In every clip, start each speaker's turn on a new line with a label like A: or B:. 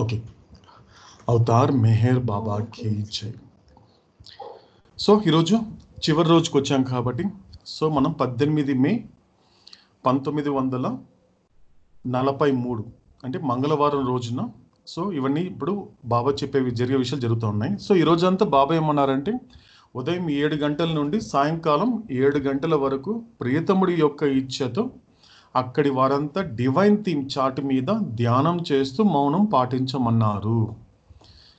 A: Okay. Avatar Meher బాబా కి జై. So ఈరోజు చివరి రోజుకి వచ్చాం కాబట్టి మనం 18 మే 1943 అంటే మంగళవారం రోజున ఇవన్నీ ఇప్పుడు బాబా జరిగే విషయాలు జరుగుతూ ఉన్నాయి. ఈ రోజంతా బాబా ఏమన్నారంటే ఉదయం 7 గంటల నుండి సాయంకాలం 7 గంటల వరకు ప్రియతముడి యొక్క ఇచ్ఛతో అక్కడి వారంతా డివైన్ థీమ్ చార్ట్ మీద ధ్యానం చేస్తూ మౌనం పాటించమన్నారు.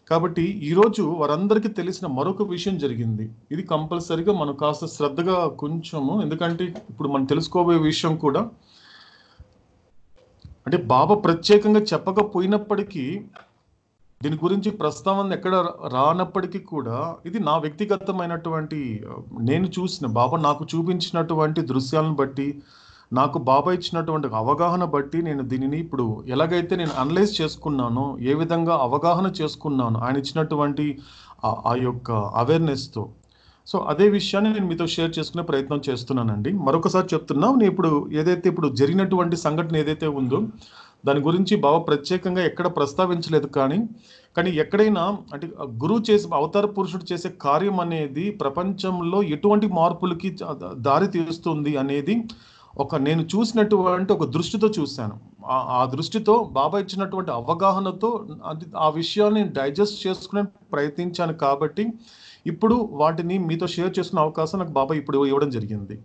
A: కాబట్టి ఈరోజు వారందరికీ తెలిసిన మరొక విషయం జరిగింది. ఇది కంపల్సరీగా మనం కాస్త శ్రద్ధగా కొంచెము, ఎందుకంటే ఇప్పుడు మనం తెలుసుకోబోయే విషయం కూడా అంటే బాబా ప్రత్యేకంగా చెప్పకపోయినప్పటికీ దీని గురించి ప్రస్తావన ఎక్కడ రానప్పటికీ కూడా ఇది నా వ్యక్తిగతమైనటువంటి నేను చూసిన బాబా నాకు చూపించినటువంటి దృశ్యాలను బట్టి నాకు బాబా ఇచ్చినటువంటి అవగాహన బట్టి నేను దీనిని ఇప్పుడు ఎలాగైతే నేను అనలైజ్ చేసుకున్నానో, ఏ విధంగా అవగాహన చేసుకున్నాను ఆయన ఇచ్చినటువంటి ఆ యొక్క అవేర్నెస్తో, అదే విషయాన్ని నేను మీతో షేర్ చేసుకునే ప్రయత్నం చేస్తున్నానండి. మరొకసారి చెప్తున్నా, నేను ఇప్పుడు ఏదైతే ఇప్పుడు జరిగినటువంటి సంఘటన ఏదైతే ఉందో దాని గురించి బాబా ప్రత్యేకంగా ఎక్కడ ప్రస్తావించలేదు. కానీ ఎక్కడైనా అంటే గురువు చేసే అవతార పురుషుడు చేసే కార్యం అనేది ప్రపంచంలో ఎటువంటి మార్పులకి దారి తీస్తుంది అనేది నేను చూసినటువంటి ఒక దృష్టితో చూశాను. ఆ దృష్టితో బాబా ఇచ్చినటువంటి అవగాహనతో ఆ విషయాన్ని డైజెస్ట్ చేసుకునే ప్రయత్నించాను. కాబట్టి ఇప్పుడు వాటిని మీతో షేర్ చేసుకునే అవకాశం నాకు బాబా ఇప్పుడు ఇవ్వడం జరిగింది.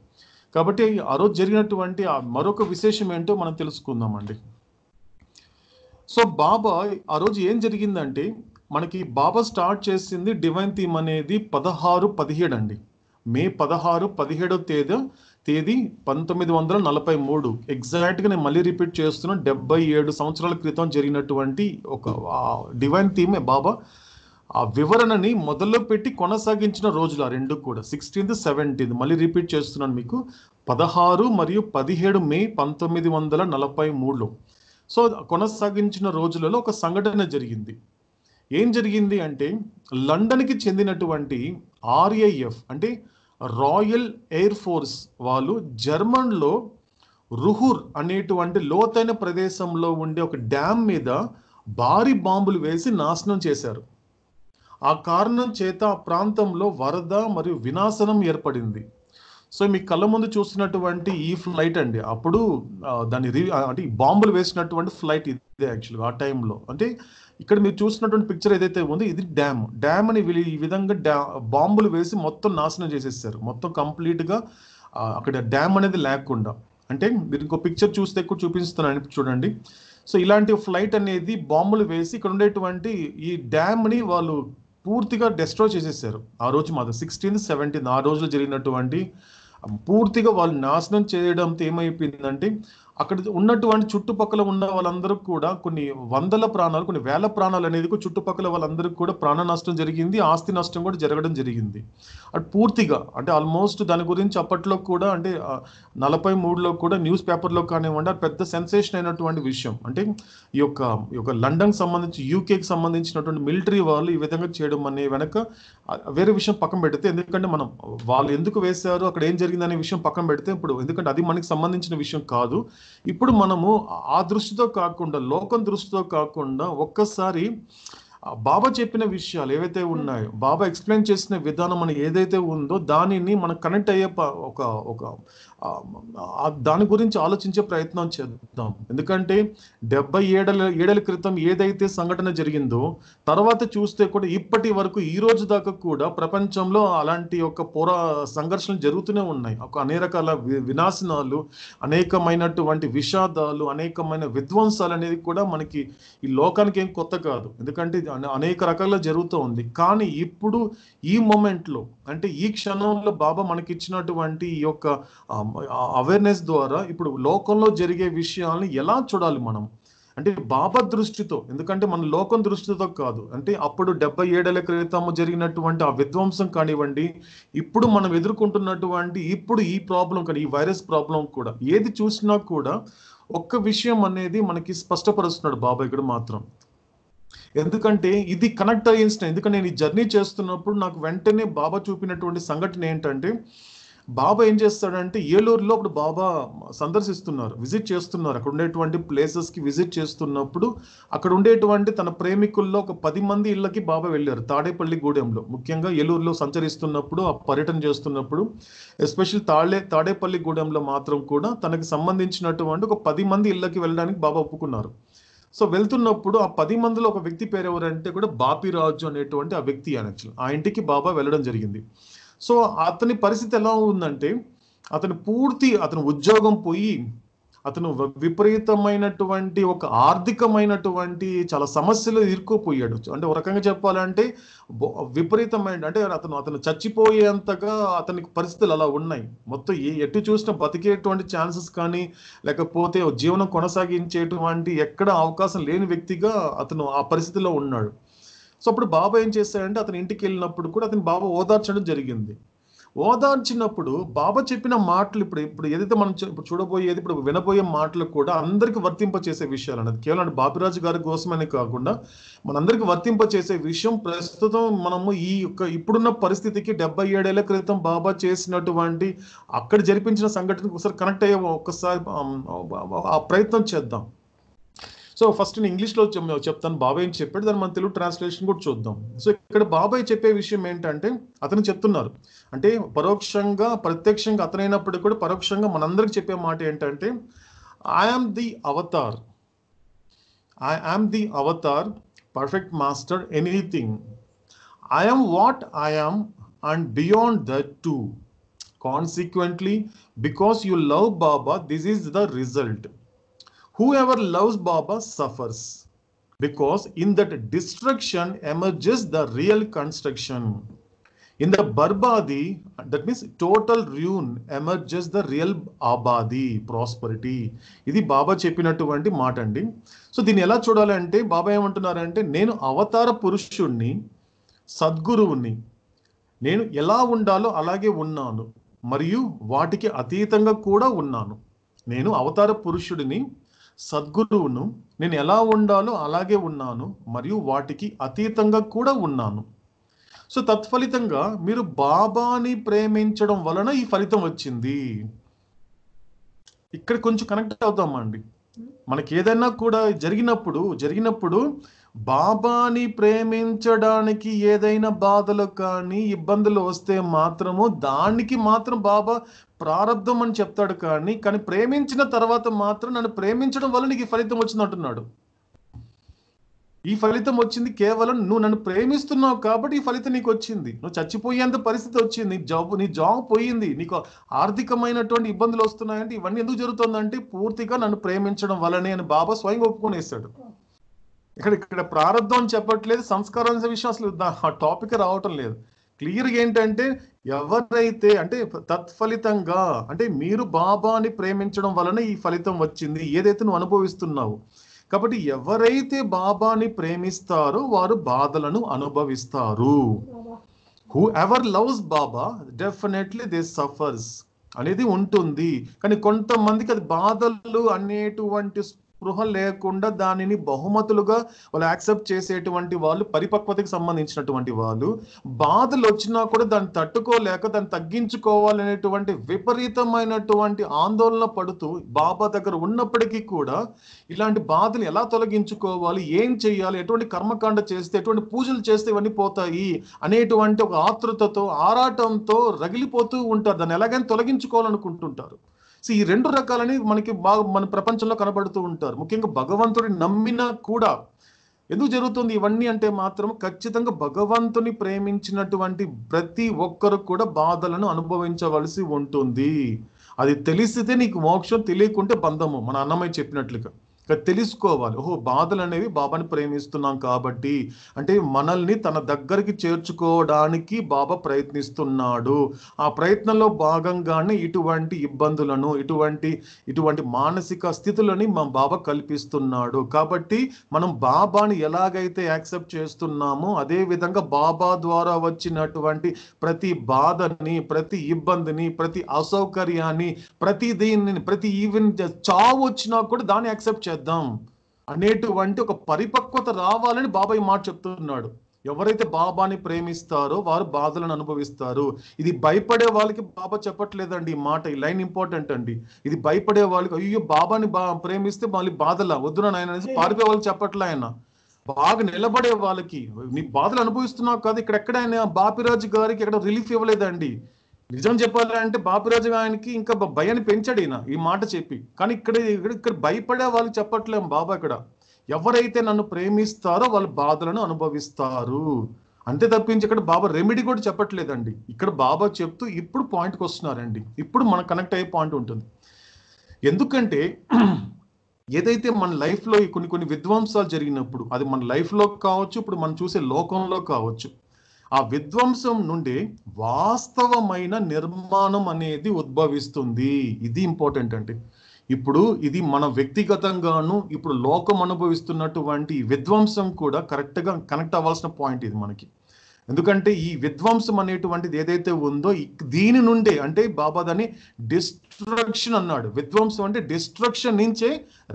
A: కాబట్టి ఆ రోజు జరిగినటువంటి మరొక విశేషం ఏంటో మనం తెలుసుకుందామండి. బాబా ఆ రోజు ఏం జరిగిందంటే, మనకి బాబా స్టార్ట్ చేసింది డివైన్ థీమ్ అనేది 16-17 అండి. మే 16-17 తేదీ 1943 ఎగ్జాక్ట్గా నేను మళ్ళీ రిపీట్ చేస్తున్నా. 77 సంవత్సరాల క్రితం జరిగినటువంటి ఒక డివైన్ థీమ్ బాబా ఆ వివరణని మొదలు పెట్టి కొనసాగించిన రోజులు ఆ రెండు కూడా 16th 17th మళ్ళీ రిపీట్ చేస్తున్నాను మీకు. 16 మరియు 17 మే 1943లో కొనసాగించిన రోజులలో ఒక సంఘటన జరిగింది. ఏం జరిగింది అంటే, లండన్కి చెందినటువంటి RAF అంటే రాయల్ ఎయిర్ ఫోర్స్ వాళ్ళు జర్మన్లో రుహుర్ అనేటువంటి లోతైన ప్రదేశంలో ఉండే ఒక డ్యామ్ మీద భారీ బాంబులు వేసి నాశనం చేశారు. ఆ కారణం చేత ఆ ప్రాంతంలో వరద మరియు వినాశనం ఏర్పడింది. మీ కళ్ళ ముందు చూస్తున్నటువంటి ఈ ఫ్లైట్ అండి, అప్పుడు దాని అంటే బాంబులు వేసినటువంటి ఫ్లైట్ ఇదే యాక్చువల్గా ఆ టైంలో. అంటే ఇక్కడ మీరు చూసినటువంటి పిక్చర్ ఏదైతే ఉందో ఇది డ్యామ్ అని ఈ విధంగా బాంబులు వేసి మొత్తం నాశనం చేసేసారు. మొత్తం కంప్లీట్గా అక్కడ డ్యామ్ అనేది లేకుండా. అంటే మీరు ఇంకో పిక్చర్ చూస్తే కూడా చూపిస్తున్నాను చూడండి. ఇలాంటి ఫ్లైట్ అనేది బాంబులు వేసి ఇక్కడ ఉండేటువంటి ఈ డ్యామ్ని వాళ్ళు పూర్తిగా డిస్ట్రాయ్ చేసేసారు. ఆ రోజు మాత్రం 16th 17th ఆ రోజులో జరిగినటువంటి పూర్తిగా వాళ్ళు నాశనం చేయడంతో ఏమైపోయిందంటే, అక్కడ ఉన్నటువంటి చుట్టుపక్కల ఉన్న వాళ్ళందరూ కూడా కొన్ని వందల ప్రాణాలు, కొన్ని వేల ప్రాణాలు అనేది చుట్టుపక్కల వాళ్ళందరికీ కూడా ప్రాణ నష్టం జరిగింది, ఆస్తి నష్టం కూడా జరగడం జరిగింది. అటు పూర్తిగా అంటే ఆల్మోస్ట్ దాని గురించి అప్పట్లో కూడా అంటే 43లో కూడా న్యూస్ పేపర్లో కానివ్వండి అది పెద్ద సెన్సేషన్ అయినటువంటి విషయం. అంటే ఈ యొక్క లండన్కి సంబంధించి యూకేకి సంబంధించినటువంటి మిలిటరీ వాళ్ళు ఈ విధంగా చేయడం అనే వెనక వేరే విషయం పక్కన పెడితే, ఎందుకంటే మనం వాళ్ళు ఎందుకు వేశారు అక్కడ ఏం జరిగిందనే విషయం పక్కన పెడితే, ఇప్పుడు ఎందుకంటే అది మనకి సంబంధించిన విషయం కాదు. ఇప్పుడు మనము ఆ దృష్టితో కాకుండా, లోకం దృష్టితో కాకుండా ఒక్కసారి బాబా చెప్పిన విషయాలు ఏవైతే ఉన్నాయో, బాబా ఎక్స్ప్లెయిన్ చేసిన విధానం మన ఏదైతే ఉందో దానిని మనం కనెక్ట్ అయ్యే దాని గురించి ఆలోచించే ప్రయత్నం చేద్దాం. ఎందుకంటే 77 ఏళ్ల క్రితం ఏదైతే సంఘటన జరిగిందో తర్వాత చూస్తే కూడా ఇప్పటి వరకు ఈ రోజు దాకా కూడా ప్రపంచంలో అలాంటి సంఘర్షణలు జరుగుతూనే ఉన్నాయి. అనేక రకాల వినాశనాలు, అనేకమైనటువంటి విషాదాలు, అనేకమైన విధ్వంసాలు అనేది కూడా మనకి ఈ లోకానికి ఏం కొత్త కాదు. ఎందుకంటే అనేక రకాలుగా జరుగుతూ ఉంది. కానీ ఇప్పుడు ఈ మూమెంట్లో అంటే ఈ క్షణంలో బాబా మనకి ఇచ్చినటువంటి ఈ యొక్క అవేర్నెస్ ద్వారా ఇప్పుడు లోకంలో జరిగే విషయాలను ఎలా చూడాలి మనం అంటే బాబా దృష్టితో, ఎందుకంటే మన లోకం దృష్టితో కాదు. అంటే అప్పుడు 77 ఏళ్ల క్రితం జరిగినటువంటి ఆ విధ్వంసం కానివ్వండి, ఇప్పుడు మనం ఎదుర్కొంటున్నటువంటి ఇప్పుడు ఈ ప్రాబ్లం కానీ ఈ వైరస్ ప్రాబ్లం కూడా ఏది చూసినా కూడా ఒక్క విషయం అనేది మనకి స్పష్టపరుస్తున్నాడు బాబా ఇక్కడ మాత్రం. ఎందుకంటే ఇది కనెక్ట్ అయ్యే ఇన్స్టెంట్. ఎందుకంటే నేను ఈ జర్నీ చేస్తున్నప్పుడు నాకు వెంటనే బాబా చూపినటువంటి సంఘటన ఏంటంటే, బాబా ఏం చేస్తాడంటే ఏలూరులో అప్పుడు బాబా సందర్శిస్తున్నారు, విజిట్ చేస్తున్నారు. అక్కడ ఉండేటువంటి ప్లేసెస్కి విజిట్ చేస్తున్నప్పుడు అక్కడ ఉండేటువంటి తన ప్రేమికుల్లో ఒక 10 మంది ఇళ్ళకి బాబా వెళ్ళారు. తాడేపల్లి గూడెంలో ముఖ్యంగా ఏలూరులో సంచరిస్తున్నప్పుడు, ఆ పర్యటన చేస్తున్నప్పుడు ఎస్పెషల్ తాడేపల్లి గూడెంలో మాత్రం కూడా తనకి సంబంధించినటువంటి ఒక 10 మంది ఇళ్ళకి వెళ్ళడానికి బాబా ఒప్పుకున్నారు. సో వెళ్తున్నప్పుడు ఆ 10 మందిలో ఒక వ్యక్తి పేరు ఎవరంటే కూడా బాపిరాజు అనేటువంటి ఆ వ్యక్తి యాక్చువల్ ఆ ఇంటికి బాబా వెళ్ళడం జరిగింది. సో అతని పరిస్థితి ఎలా ఉందంటే అతను ఉద్యోగం పోయి అతను విపరీతమైనటువంటి ఒక ఆర్థికమైనటువంటి చాలా సమస్యలు ఇరుక్కుపోయాడు. అంటే ఒక రకంగా చెప్పాలంటే విపరీతమైన అంటే అతను చచ్చిపోయేంతగా అతనికి పరిస్థితులు అలా ఉన్నాయి. మొత్తం ఎటు చూసినా బతికేటువంటి ఛాన్సెస్ కానీ లేకపోతే జీవనం కొనసాగించేటువంటి ఎక్కడ అవకాశం లేని వ్యక్తిగా అతను ఆ పరిస్థితిలో ఉన్నాడు. సో అప్పుడు బాబా ఏం చేశాడంటే అతని ఇంటికి వెళ్ళినప్పుడు కూడా అతని బాబా ఓదార్చడం జరిగింది. ఓదార్చినప్పుడు బాబా చెప్పిన మాటలు ఇప్పుడు ఏదైతే మనం ఇప్పుడు చూడబోయేది, ఇప్పుడు వినబోయే మాటలు కూడా అందరికి వర్తింప చేసే విషయాలు అన్నది. కేవలం బాపిరాజు గారి కోసమని కాకుండా మనందరికి వర్తింప చేసే విషయం. ప్రస్తుతం మనము ఇప్పుడున్న పరిస్థితికి 77 ఏళ్ల క్రితం బాబా చేసినటువంటి అక్కడ జరిపించిన సంఘటనకు ఒకసారి కనెక్ట్ అయ్యే ఒకసారి ఆ ప్రయత్నం చేద్దాం. సో ఫస్ట్ నేను ఇంగ్లీష్లో చెప్తాను బాబాయ్ ఏం చెప్పాడు, దాన్ని మన తెలుగు ట్రాన్స్లేషన్ కూడా చూద్దాం. సో ఇక్కడ బాబాయ్ చెప్పే విషయం ఏంటంటే అతను చెప్తున్నారు అంటే పరోక్షంగా ప్రత్యక్షంగా అతనైనప్పుడు కూడా పరోక్షంగా మనందరికి చెప్పే మాట ఏంటంటే I am the Avatar perfect master anything. I am what I am and beyond that two. Consequently because you love Baba this is the result. Whoever loves Baba suffers, because in that destruction emerges the real construction. In the barbadi, that means total ruin, emerges the real abadi, prosperity. ఇది బాబా చెప్పినటువంటి మాట అండి. So దీన్ని ఎలా చూడాలంటే బాబా ఏమంటున్నారంటే నేను అవతార పురుషుణ్ణి, సద్గురువుని, నేను ఎలా ఉండాలో అలాగే ఉన్నాను మరియు వాటికి అతీతంగా కూడా ఉన్నాను. నేను అవతార పురుషుడిని, సద్గురువును, నేను ఎలా ఉండాలో అలాగే ఉన్నాను మరియు వాటికి అతీతంగా కూడా ఉన్నాను. సో తత్ఫలితంగా మీరు బాబాని ప్రేమించడం వలన ఈ ఫలితం వచ్చింది. ఇక్కడ కొంచెం కనెక్ట్ అవుతామండి. మనకి ఏదైనా కూడా జరిగినప్పుడు బాబాని ప్రేమించడానికి ఏదైనా బాధలు కానీ ఇబ్బందులు వస్తే మాత్రము దానికి మాత్రం బాబా ప్రారంధం అని చెప్తాడు. కానీ ప్రేమించిన తర్వాత మాత్రం నన్ను ప్రేమించడం వల్ల నీకు ఈ ఫలితం వచ్చింది అంటున్నాడు. ఈ ఫలితం వచ్చింది కేవలం నువ్వు నన్ను ప్రేమిస్తున్నావు కాబట్టి ఈ ఫలితం నీకు వచ్చింది. నువ్వు చచ్చిపోయేంత పరిస్థితి వచ్చింది, నీ జాబ్ పోయింది, నీకు ఆర్థికమైనటువంటి ఇబ్బందులు వస్తున్నాయంటే ఇవన్నీ ఎందుకు జరుగుతుందంటే పూర్తిగా నన్ను ప్రేమించడం వల్లనే అని బాబా స్వయంగా ఒప్పుకొనేస్తాడు. ఇక్కడ ప్రారంధం అని చెప్పట్లేదు, సంస్కారం విషయం అసలు ఆ టాపిక్ రావటం లేదు. క్లియర్గా ఏంటంటే ఎవరైతే అంటే తత్ఫలితంగా అంటే మీరు బాబాని ప్రేమించడం వలన ఈ ఫలితం వచ్చింది ఏదైతే నువ్వు అనుభవిస్తున్నావు. కాబట్టి ఎవరైతే బాబాని ప్రేమిస్తారో వారు బాధలను అనుభవిస్తారు. Who ever loves Baba definitely they suffers అనేది ఉంటుంది. కానీ కొంతమందికి అది బాధలు అనేటువంటి స్పృహ లేకుండా దానిని బహుమతులుగా వాళ్ళు యాక్సెప్ట్ చేసేటువంటి వాళ్ళు, పరిపక్వతకి సంబంధించినటువంటి వాళ్ళు, బాధలు వచ్చినా కూడా దాన్ని తట్టుకోలేక దాన్ని తగ్గించుకోవాలనేటువంటి విపరీతమైనటువంటి ఆందోళన పడుతూ బాబా దగ్గర ఉన్నప్పటికీ కూడా ఇలాంటి బాధలు ఎలా తొలగించుకోవాలి, ఏం చేయాలి, ఎటువంటి కర్మకాండ చేస్తే, ఎటువంటి పూజలు చేస్తే ఇవన్నీ పోతాయి అనేటువంటి ఒక ఆతృతతో ఆరాటంతో రగిలిపోతూ ఉంటారు. దాన్ని ఎలాగైనా తొలగించుకోవాలనుకుంటుంటారు. సో ఈ రెండు రకాలని మనకి బాగా మన ప్రపంచంలో కనబడుతూ ఉంటారు. ముఖ్యంగా భగవంతుడిని నమ్మినా కూడా ఎందుకు జరుగుతుంది ఇవన్నీ అంటే మాత్రం ఖచ్చితంగా భగవంతుని ప్రేమించినటువంటి ప్రతి ఒక్కరు కూడా బాధలను అనుభవించవలసి ఉంటుంది. అది తెలిసితే నీకు మోక్షం, తెలియకుంటే బంధము. మన అన్నమయ్య చెప్పినట్లుగా తెలుసుకోవాలి. ఓహో బాధలు అనేవి బాబాని ప్రేమిస్తున్నాం కాబట్టి అంటే మనల్ని తన దగ్గరికి చేర్చుకోవడానికి బాబా ప్రయత్నిస్తున్నాడు. ఆ ప్రయత్నంలో భాగంగానే ఇటువంటి ఇబ్బందులను ఇటువంటి మానసిక స్థితులని మన బాబా కల్పిస్తున్నాడు. కాబట్టి మనం బాబాని ఎలాగైతే యాక్సెప్ట్ చేస్తున్నామో అదే విధంగా బాబా ద్వారా వచ్చినటువంటి ప్రతి బాధని, ప్రతి ఇబ్బందిని, ప్రతి అసౌకర్యాన్ని, ప్రతి ఈవెన్ చావు వచ్చినా కూడా దాన్ని యాక్సెప్ట్ చేద్దాం అనేటువంటి ఒక పరిపక్వత రావాలని బాబా ఈ మాట చెప్తున్నాడు. ఎవరైతే బాబాని ప్రేమిస్తారో వారు బాధలను అనుభవిస్తారు. ఇది భయపడే వాళ్ళకి బాబా చెప్పట్లేదండి ఈ మాట. ఈ లైన్ ఇంపార్టెంట్ అండి. ఇది భయపడే వాళ్ళకి, అయ్యో బాబాని ప్రేమిస్తే మళ్ళీ బాధలా వద్దున నాయన అనేసి పారిపోయే వాళ్ళు చెప్పట్లే ఆయన. బాగా నిలబడే వాళ్ళకి, నీ బాధలు అనుభవిస్తున్నావు కదా, ఇక్కడ ఎక్కడ ఆయన బాపిరాజు గారికి ఎక్కడ రిలీఫ్ ఇవ్వలేదండి. నిజం చెప్పాలంటే బాపిరాజు ఆయనకి ఇంకా భయాన్ని పెంచాడు ఈయన ఈ మాట చెప్పి. కానీ ఇక్కడ భయపడే వాళ్ళు చెప్పట్లేము బాబా. ఇక్కడ ఎవరైతే నన్ను ప్రేమిస్తారో వాళ్ళు బాధలను అనుభవిస్తారు అంతే తప్పించి ఇక్కడ బాబా రెమెడీ కూడా చెప్పట్లేదండి. ఇక్కడ బాబా చెప్తూ ఇప్పుడు పాయింట్కి వస్తున్నారండి. ఇప్పుడు మనకు కనెక్ట్ అయ్యే పాయింట్ ఉంటుంది. ఎందుకంటే ఏదైతే మన లైఫ్లో కొన్ని విధ్వంసాలు జరిగినప్పుడు, అది మన లైఫ్లో కావచ్చు, ఇప్పుడు మనం చూసే లోకంలో కావచ్చు, ఆ విధ్వంసం నుండి వాస్తవమైన నిర్మాణం అనేది ఉద్భవిస్తుంది. ఇది ఇంపార్టెంట్ అండి. ఇప్పుడు ఇది మన వ్యక్తిగతంగాను ఇప్పుడు లోకం అనుభవిస్తున్నటువంటి విధ్వంసం కూడా కరెక్ట్గా కనెక్ట్ అవ్వాల్సిన పాయింట్ ఇది మనకి. ఎందుకంటే ఈ విధ్వంసం అనేటువంటిది ఏదైతే ఉందో దీని నుండే, అంటే బాబా దాన్ని డిస్ట్రక్షన్ అన్నాడు. విధ్వంసం అంటే డిస్ట్రక్షన్ నుంచే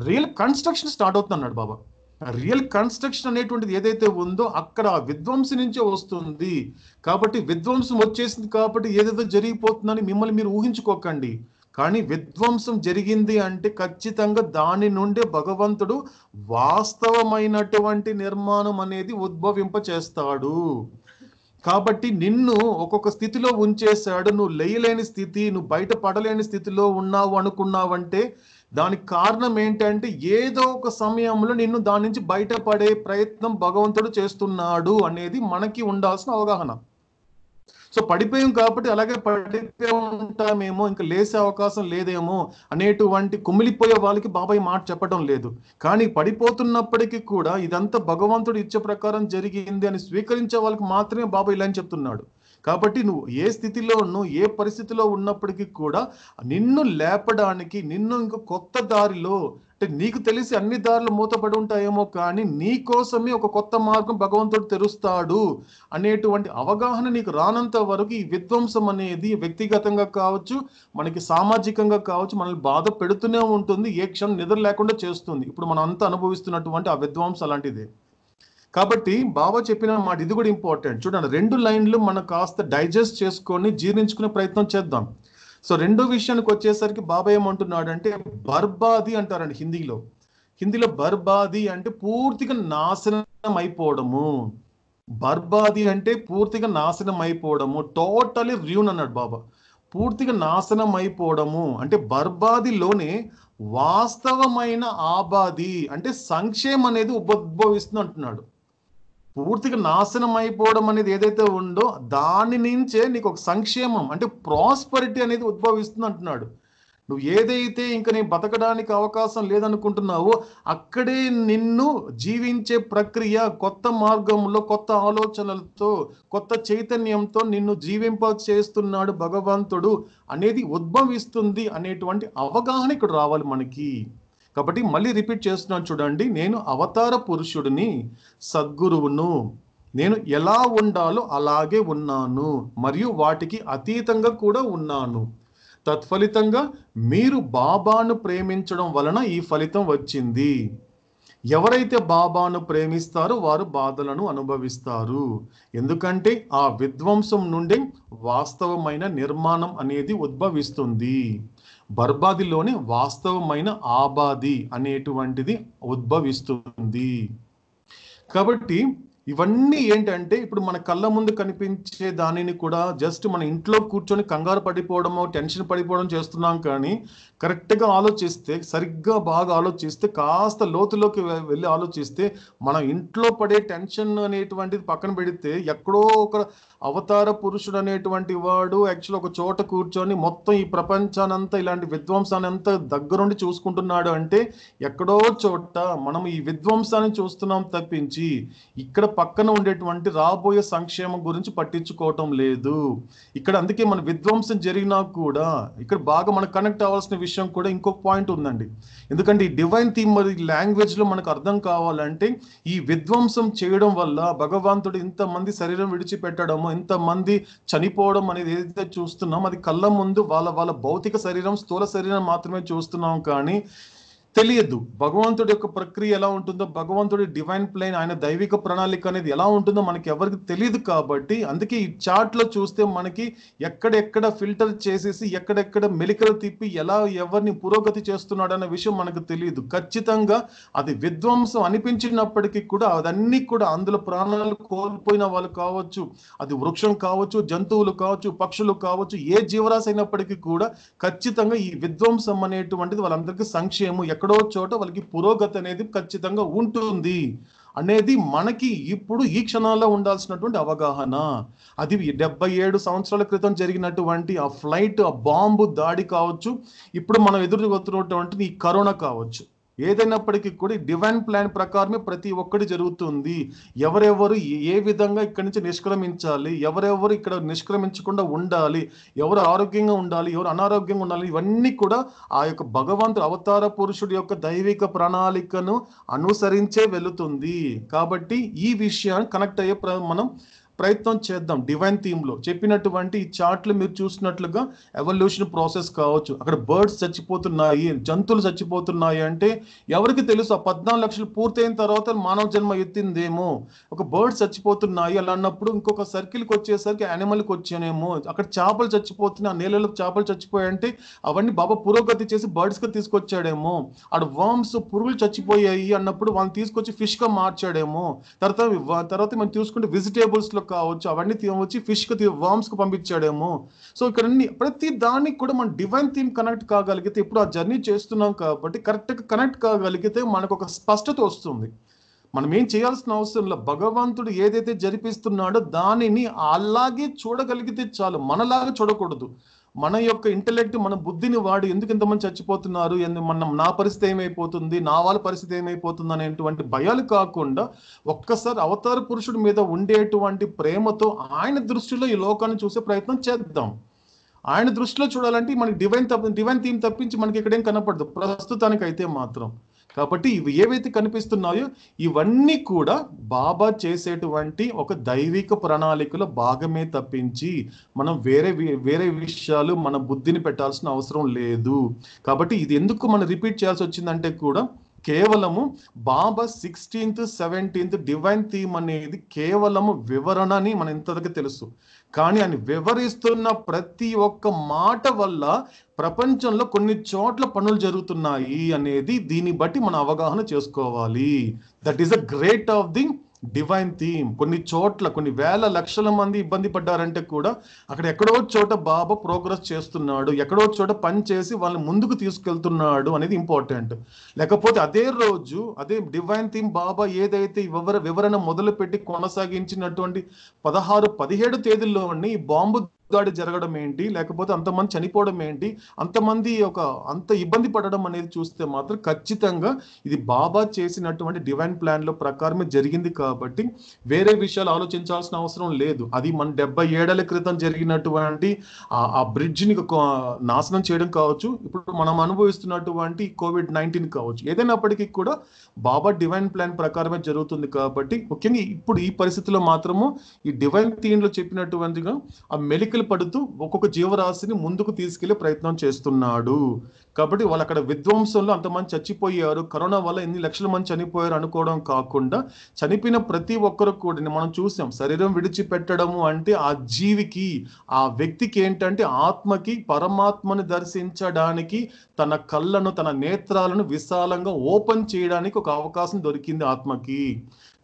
A: రియల్ కన్స్ట్రక్షన్ స్టార్ట్ అవుతుంది అన్నాడు బాబా. రియల్ కన్స్ట్రక్షన్ అనేటువంటిది ఏదైతే ఉందో అక్కడ విధ్వంసం నుంచే వస్తుంది. కాబట్టి విధ్వంసం వచ్చేసింది కాబట్టి ఏదేదో జరిగిపోతుందని మిమ్మల్ని మీరు ఊహించుకోకండి. కానీ విధ్వంసం జరిగింది అంటే ఖచ్చితంగా దాని నుండే భగవంతుడు వాస్తవమైనటువంటి నిర్మాణం అనేది ఉద్భవింప చేస్తాడు. కాబట్టి నిన్ను ఒక్కొక్క స్థితిలో ఉంచేశాడు. నువ్వు లేయలేని స్థితి, నువ్వు బయట పడలేని స్థితిలో ఉన్నావు అనుకున్నావంటే దానికి కారణం ఏంటంటే ఏదో ఒక సమయంలో నిన్ను దాని నుంచి బయటపడే ప్రయత్నం భగవంతుడు చేస్తున్నాడు అనేది మనకి ఉండాల్సిన అవగాహన. సో పడిపోయాం కాబట్టి అలాగే పడిపోయి ఉంటామేమో, ఇంకా లేసే అవకాశం లేదేమో అనేటువంటి కుమిలిపోయే వాళ్ళకి బాబాయ్ మాట చెప్పడం లేదు. కానీ పడిపోతున్నప్పటికీ కూడా ఇదంతా భగవంతుడు ఇచ్చే ప్రకారం జరిగింది అని స్వీకరించే వాళ్ళకి మాత్రమే బాబాయ్ ఇలా అని చెప్తున్నాడు. కాబట్టి నువ్వు ఏ స్థితిలో ఏ పరిస్థితిలో ఉన్నప్పటికీ కూడా నిన్ను లేపడానికి, నిన్ను ఇంకో కొత్త దారిలో, అంటే నీకు తెలిసి అన్ని దారులు మూతపడి ఉంటాయేమో కానీ నీ కోసమే ఒక కొత్త మార్గం భగవంతుడు తెరుస్తాడు అనేటువంటి అవగాహన నీకు రానంత వరకు ఈ విధ్వంసం అనేది వ్యక్తిగతంగా కావచ్చు, మనకి సామాజికంగా కావచ్చు, మనల్ని బాధ పెడుతూనే ఉంటుంది. ఏ క్షణం నిద్ర లేకుండా చేస్తుంది. ఇప్పుడు మనం అంతా అనుభవిస్తున్నటువంటి ఆ విధ్వంసం అలాంటిదే. కాబట్టి బాబా చెప్పిన మాట ఇది కూడా ఇంపార్టెంట్. చూడండి, 2 లైన్లు మనం కాస్త డైజెస్ట్ చేసుకొని జీర్ణించుకునే ప్రయత్నం చేద్దాం. సో రెండో విషయానికి వచ్చేసరికి బాబా ఏమంటున్నాడు అంటే బర్బాది అంటారండి హిందీలో బర్బాది అంటే పూర్తిగా నాశనం అయిపోవడము. బర్బాది అంటే పూర్తిగా నాశనం అయిపోవడము, టోటలీ ర్యూన్ అన్నాడు బాబా. పూర్తిగా నాశనం అయిపోవడము అంటే బర్బాదిలోనే వాస్తవమైన ఆబాది అంటే సంక్షేమం అనేది ఉద్భవిస్తుంది అంటున్నాడు. పూర్తిగా నాశనం అయిపోవడం అనేది ఏదైతే ఉందో దాని నుంచే నీకు ఒక సంక్షేమం అంటే ప్రాస్పరిటీ అనేది ఉద్భవిస్తుంది అంటున్నాడు. నువ్వు ఏదైతే ఇంకా నీ బతకడానికి అవకాశం లేదనుకుంటున్నావో అక్కడే నిన్ను జీవించే ప్రక్రియ కొత్త మార్గంలో, కొత్త ఆలోచనలతో, కొత్త చైతన్యంతో నిన్ను జీవింప చేస్తున్నాడు భగవంతుడు అనేది ఉద్భవిస్తుంది అనేటువంటి అవగాహన ఇక్కడ రావాలి మనకి. కాబట్టి మళ్ళీ రిపీట్ చేస్తున్నాను చూడండి, నేను అవతార పురుషుడిని, సద్గురువును, నేను ఎలా ఉండాలో అలాగే ఉన్నాను మరియు వాటికి అతీతంగా కూడా ఉన్నాను. తత్ఫలితంగా మీరు బాబాను ప్రేమించడం వలన ఈ ఫలితం వచ్చింది. ఎవరైతే బాబాను ప్రేమిస్తారో వారు బాధలను అనుభవిస్తారు. ఎందుకంటే ఆ విధ్వంసం నుండి వాస్తవమైన నిర్మాణం అనేది ఉద్భవిస్తుంది. బర్బాదిలోని వాస్తవమైన ఆబాది అనేటువంటిది ఉద్భవిస్తుంది. కాబట్టి ఇవన్నీ ఏంటంటే ఇప్పుడు మన కళ్ళ ముందు కనిపించే దానిని కూడా జస్ట్ మన ఇంట్లో కూర్చొని కంగారు పడిపోవడమో, టెన్షన్ పడిపోవడం చేస్తున్నాం. కానీ కరెక్ట్గా ఆలోచిస్తే, సరిగ్గా బాగా ఆలోచిస్తే, కాస్త లోతులోకి వెళ్ళి ఆలోచిస్తే మన ఇంట్లో పడే టెన్షన్ అనేటువంటిది పక్కన పెడితే ఎక్కడో ఒక అవతార పురుషుడు అనేటువంటి వాడు యాక్చువల్ ఒక చోట కూర్చొని మొత్తం ఈ ప్రపంచానంతా ఇలాంటి విధ్వంసాన్ని అంతా దగ్గరుండి చూసుకుంటున్నాడు. అంటే ఎక్కడో చోట మనం ఈ విధ్వంసాన్ని చూస్తున్నాం తప్పించి ఇక్కడ పక్కన ఉండేటువంటి రాబోయే సంక్షేమం గురించి పట్టించుకోవటం లేదు. ఇక్కడ అందుకే మన విధ్వంసం జరిగినా కూడా ఇక్కడ బాగా మనకు కనెక్ట్ అవ్వాల్సిన విషయం కూడా ఇంకొక పాయింట్ ఉందండి. ఎందుకంటే ఈ డివైన్ థీమ్ లాంగ్వేజ్ లో మనకు అర్థం కావాలంటే ఈ విధ్వంసం చేయడం వల్ల భగవంతుడు ఇంతమంది శరీరం విడిచిపెట్టడము, ఇంతమంది చనిపోవడం అనేది ఏదైతే చూస్తున్నాం అది కళ్ళ ముందు వాళ్ళ భౌతిక శరీరం, స్థూల శరీరం మాత్రమే చూస్తున్నాం. కానీ తెలియదు. భగవంతుడి యొక్క ప్రక్రియ ఎలా ఉంటుందో, భగవంతుడి డివైన్ ప్లాన్, ఆయన దైవిక ప్రణాళిక అనేది ఎలా ఉంటుందో మనకి ఎవరికి తెలియదు. కాబట్టి అందుకే ఈ చార్ట్ లో చూస్తే మనకి ఎక్కడెక్కడ ఫిల్టర్ చేసేసి ఎక్కడెక్కడ మెలికలు తిప్పి ఎలా ఎవరిని పురోగతి చేస్తున్నాడు అన్న విషయం మనకు తెలియదు. ఖచ్చితంగా అది విధ్వంసం అనిపించినప్పటికీ కూడా అదన్నీ కూడా అందులో ప్రాణాలు కోల్పోయిన వాళ్ళు కావచ్చు, అది వృక్షం కావచ్చు, జంతువులు కావచ్చు, పక్షులు కావచ్చు, ఏ జీవరాశి అయినప్పటికీ కూడా ఖచ్చితంగా ఈ విధ్వంసం అనేటువంటిది వాళ్ళందరికీ సంక్షేమం, ఎక్కడో చోట వాళ్ళకి పురోగతి అనేది ఖచ్చితంగా ఉంటుంది అనేది మనకి ఇప్పుడు ఈ క్షణాల్లో ఉండాల్సినటువంటి అవగాహన. అది 77 సంవత్సరాల క్రితం జరిగినటువంటి ఆ ఫ్లైట్, ఆ బాంబు దాడి కావచ్చు, ఇప్పుడు మనం ఎదుర్కొంటున్నటువంటి ఈ కరోనా కావచ్చు, ఏదైనప్పటికీ కూడా డివైన్ ప్లాన్ ప్రకారమే ప్రతి ఒక్కటి జరుగుతుంది. ఎవరెవరు ఏ విధంగా ఇక్కడి నుంచి నిష్క్రమించాలి, ఎవరెవరు ఇక్కడ నిష్క్రమించకుండా ఉండాలి, ఎవరు ఆరోగ్యంగా ఉండాలి, ఎవరు అనారోగ్యంగా ఉండాలి, ఇవన్నీ కూడా ఆ యొక్క భగవంతుడు అవతార పురుషుడి యొక్క దైవిక ప్రణాళికను అనుసరించే వెళుతుంది. కాబట్టి ఈ విషయాన్ని కనెక్ట్ అయ్యే మనం ప్రయత్నం చేద్దాం. డివైన్ థీమ్ లో చెప్పినటువంటి ఈ చార్ట్లు మీరు చూసినట్లుగా ఎవల్యూషన్ ప్రాసెస్ కావచ్చు, అక్కడ బర్డ్స్ చచ్చిపోతున్నాయి, జంతువులు చచ్చిపోతున్నాయి అంటే ఎవరికి తెలుసు? ఆ 14 లక్షలు పూర్తయిన తర్వాత మానవ జన్మ ఎత్తిందేమో. ఒక బర్డ్స్ చచ్చిపోతున్నాయి అలా అన్నప్పుడు ఇంకొక సర్కిల్కి వచ్చేసరికి యానిమల్కి వచ్చానేమో. అక్కడ చేపలు చచ్చిపోతున్నాయి, ఆ నీళ్ళలో చేపలు చచ్చిపోయాయంటే అవన్నీ బాబా పురోగతి చేసి బర్డ్స్కి తీసుకొచ్చాడేమో. ఆడ వర్మ్స్, పురుగులు చచ్చిపోయాయి అన్నప్పుడు వాళ్ళని తీసుకొచ్చి ఫిష్గా మార్చాడేమో. తర్వాత మనం చూసుకుంటే వెజిటేబుల్స్ లో కావచ్చు, అవన్నీ వచ్చి ఫిష్ కు, వర్మ్స్ కు పంపించాడేమో. సో ఇక్కడ ప్రతి దానికి కూడా మనం డివైన్ థీమ్ కనెక్ట్ కాగలిగితే, ఇప్పుడు ఆ జర్నీ చేస్తున్నాం కాబట్టి కరెక్ట్ గా కనెక్ట్ కాగలిగితే మనకు ఒక స్పష్టత వస్తుంది. మనం ఏం చేయాల్సిన అవసరం లేదు. భగవంతుడు ఏదైతే జరిపిస్తున్నాడో దానిని అలాగే చూడగలిగితే చాలు, మనలాగా చూడకూడదు. మన యొక్క ఇంటెలెక్ట్, మన బుద్ధిని వాడు ఎందుకు ఇంతమంది చచ్చిపోతున్నారు, నా పరిస్థితి ఏమైపోతుంది, నా వాళ్ళ పరిస్థితి ఏమైపోతుంది అనేటువంటి భయాలు కాకుండా ఒక్కసారి అవతార పురుషుడి మీద ఉండేటువంటి ప్రేమతో ఆయన దృష్టిలో ఈ లోకాన్ని చూసే ప్రయత్నం చేద్దాం. ఆయన దృష్టిలో చూడాలంటే మనకి డివైన్ థీమ్ తప్పించి మనకి ఇక్కడేం కనపడదు ప్రస్తుతానికి అయితే మాత్రం. కాబట్టి ఇవి ఏవైతే కనిపిస్తున్నాయో ఇవన్నీ కూడా బాబా చేసేటువంటి ఒక దైవిక ప్రణాళికలో భాగమే తప్పించి మనం వేరే విషయాలు మన బుద్ధిని పెట్టాల్సిన అవసరం లేదు. కాబట్టి ఇది ఎందుకు మనం రిపీట్ చేయాల్సి వచ్చిందంటే కూడా కేవలము బాబా 16th 17th డివైన్ థీమ్ అనేది కేవలము వివరణ అని మన ఇంతవరకు తెలుసు. కానీ ఆయన వివరిస్తున్న ప్రతి ఒక్క మాట వల్ల ప్రపంచంలో కొన్ని చోట్ల పనులు జరుగుతున్నాయి అనేది దీన్ని బట్టి మనం అవగాహన చేసుకోవాలి. That is a great of the divine theme. కొన్ని చోట్ల కొన్ని వేల లక్షల మంది ఇబ్బంది పడ్డారంటే కూడా అక్కడ ఎక్కడో చోట బాబా ప్రోగ్రెస్ చేస్తున్నాడు, ఎక్కడో చోట పని చేసి వాళ్ళని ముందుకు తీసుకెళ్తున్నాడు అనేది ఇంపార్టెంట్. లేకపోతే అదే రోజు అదే డివైన్ థీమ్ బాబా ఏదైతే వివరణ మొదలు పెట్టి కొనసాగించినటువంటి 16-17 తేదీల్లోని బాంబు దాడి జరగడం ఏంటి, లేకపోతే అంతమంది చనిపోవడం ఏంటి, అంత ఇబ్బంది పడడం అనేది చూస్తే మాత్రం ఖచ్చితంగా ఇది బాబా చేసినటువంటి డివైన్ ప్లాన్ లో ప్రకారమే జరిగింది. కాబట్టి వేరే విషయాలు ఆలోచించాల్సిన అవసరం లేదు. అది మన 70 ఏళ్ల క్రితం జరిగినటువంటి ఆ బ్రిడ్జ్ ని నాశనం చేయడం కావచ్చు, ఇప్పుడు మనం అనుభవిస్తున్నటువంటి COVID-19 కావచ్చు, ఏదైనప్పటికీ కూడా బాబా డివైన్ ప్లాన్ ప్రకారమే జరుగుతుంది. కాబట్టి ముఖ్యంగా ఇప్పుడు ఈ పరిస్థితిలో మాత్రము ఈ డివైన్ థీమ్ లో చెప్పినటువంటిగా ఆ మెలికలు పడుతూ ఒక్కొక్క జీవరాశిని ముందుకు తీసుకెళ్లే ప్రయత్నం చేస్తున్నాడు. కాబట్టి వాళ్ళు అక్కడ విధ్వంసంలో అంతమంది చచ్చిపోయారు, కరోనా వల్ల ఎన్ని లక్షల మంది చనిపోయారు అనుకోవడం కాకుండా చనిపోయిన ప్రతి ఒక్కరు కూడా మనం చూసాం. శరీరం విడిచిపెట్టడము అంటే ఆ జీవికి, ఆ వ్యక్తికి ఏంటంటే ఆత్మకి పరమాత్మని దర్శించడానికి తన కళ్ళను, తన నేత్రాలను విశాలంగా ఓపెన్ చేయడానికి ఒక అవకాశం దొరికింది ఆత్మకి.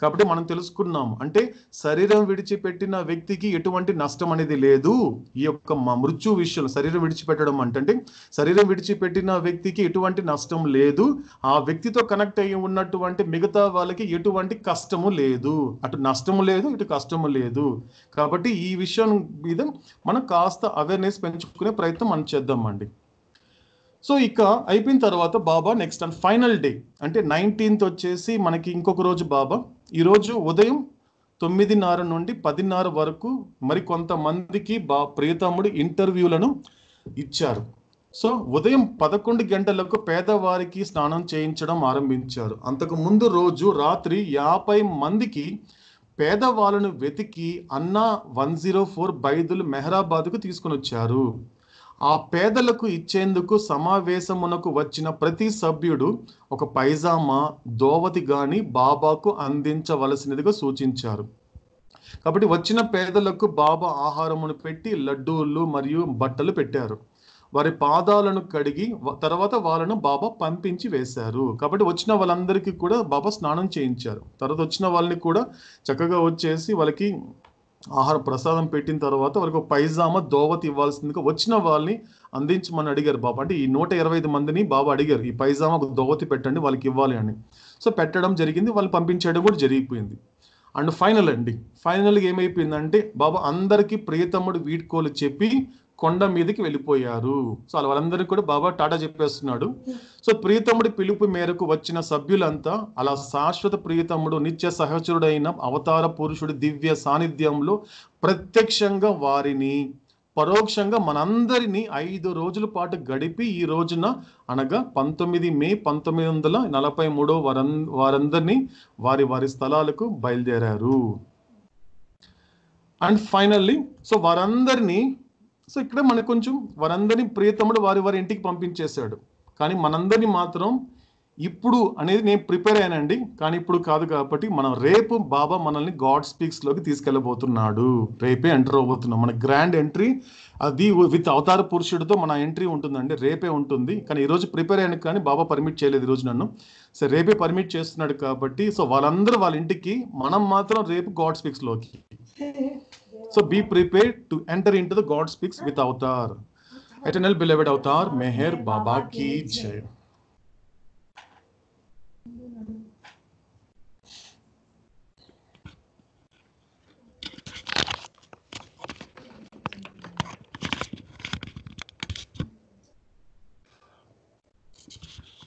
A: కాబట్టి మనం తెలుసుకున్నాం అంటే శరీరం విడిచిపెట్టిన వ్యక్తికి ఎటువంటి నష్టం అనేది లేదు. ఈ యొక్క మృత్యు విషయంలో శరీరం విడిచిపెట్టడం అంటే శరీరం విడిచిపెట్టిన వ్యక్తికి ఎటువంటి నష్టం లేదు, ఆ వ్యక్తితో కనెక్ట్ అయ్యి ఉన్నటువంటి మిగతా వాళ్ళకి ఎటువంటి కష్టము లేదు, అటు నష్టము లేదు, ఇటు కష్టము లేదు. కాబట్టి ఈ విషయం మీద మనం కాస్త అవేర్నెస్ పెంచుకునే ప్రయత్నం మనం చేద్దామండి. సో ఇక అయిపోయిన తర్వాత బాబా నెక్స్ట్ అండ్ ఫైనల్ డే అంటే 19th వచ్చేసి మనకి ఇంకొక రోజు బాబా ఈరోజు ఉదయం 9:30 నుండి 10:30 వరకు మరి కొంతమందికి ప్రియతముడు ఇంటర్వ్యూలను ఇచ్చారు. సో ఉదయం 11 గంటలకు పేదవారికి స్నానం చేయించడం ఆరంభించారు. అంతకు ముందు రోజు రాత్రి 50 మందికి పేదవాళ్ళను వెతికి అన్నా 104 బైదులు మెహరాబాద్కు తీసుకుని వచ్చారు. ఆ పేదలకు ఇచ్చేందుకు సమావేశమునకు వచ్చిన ప్రతి సభ్యుడు ఒక పైజామా దోవతి గాని బాబాకు అందించవలసినదిగా సూచించారు. కాబట్టి వచ్చిన పేదలకు బాబా ఆహారమును పెట్టి లడ్డూలు మరియు బట్టలు పెట్టారు. వారి పాదాలను కడిగి తర్వాత వాళ్ళను బాబా పంపించి వేశారు. కాబట్టి వచ్చిన వాళ్ళందరికీ కూడా బాబా స్నానం చేయించారు. తర్వాత వచ్చిన వాళ్ళని కూడా చక్కగా వచ్చేసి వాళ్ళకి ఆహార ప్రసాదం పెట్టిన తర్వాత వాళ్ళకి ఒక పైజామా దోవతి ఇవ్వాల్సిందిగా వచ్చిన వాళ్ళని అందించమని అడిగారు బాబా. అంటే ఈ 125 మందిని బాబా అడిగారు, ఈ పైజామా ఒక దోవతి పెట్టండి వాళ్ళకి ఇవ్వాలి అని. సో పెట్టడం జరిగింది, వాళ్ళు పంపించడం కూడా జరిగిపోయింది. అండ్ ఫైనల్గా ఏమైపోయిందంటే బాబా అందరికీ ప్రియతముడు వీడ్కోలు చెప్పి కొండ మీదకి వెళ్ళిపోయారు. సో వాళ్ళందరికీ కూడా బాబా టాటా చెప్పేస్తున్నాడు. సో ప్రియతముడి పిలుపు మేరకు వచ్చిన సభ్యులంతా అలా శాశ్వత ప్రియతముడు నిత్య సహచరుడైన అవతార పురుషుడి దివ్య సాన్నిధ్యంలో ప్రత్యక్షంగా వారిని పరోక్షంగా మనందరినీ 5 రోజుల పాటు గడిపి ఈ రోజున అనగా 19 మే 1943 వారందరినీ వారి వారి స్థలాలకు బయలుదేరారు. అండ్ ఫైనల్లీ సో వారందరినీ సో ఇక్కడ మనకు కొంచెం వారందరినీ ప్రియతముడు వారి వారి ఇంటికి పంపించేశాడు. కానీ మనందరినీ మాత్రం ఇప్పుడు అనేది నేను ప్రిపేర్ అయ్యానండి, కానీ ఇప్పుడు కాదు. కాబట్టి మనం రేపు బాబా మనల్ని గాడ్ స్పీక్స్ లోకి తీసుకెళ్ళబోతున్నాడు. రేపే ఎంటర్ అవబోతున్నాం. మన గ్రాండ్ ఎంట్రీ అది విత్ అవతార పురుషుడితో మన ఎంట్రీ ఉంటుందండి, రేపే ఉంటుంది. కానీ ఈ రోజు ప్రిపేర్ అయ్యాను, కానీ బాబా పర్మిట్ చేయలేదు ఈ రోజు నన్ను. సో రేపే పర్మిట్ చేస్తున్నాడు కాబట్టి సో వాళ్ళందరూ వాళ్ళ ఇంటికి, మనం మాత్రం రేపు గాడ్ స్పీక్స్ లోకి. So be prepared to enter into the God Speaks with Avatar. Eternal beloved Avatar, Meher Baba ki jai.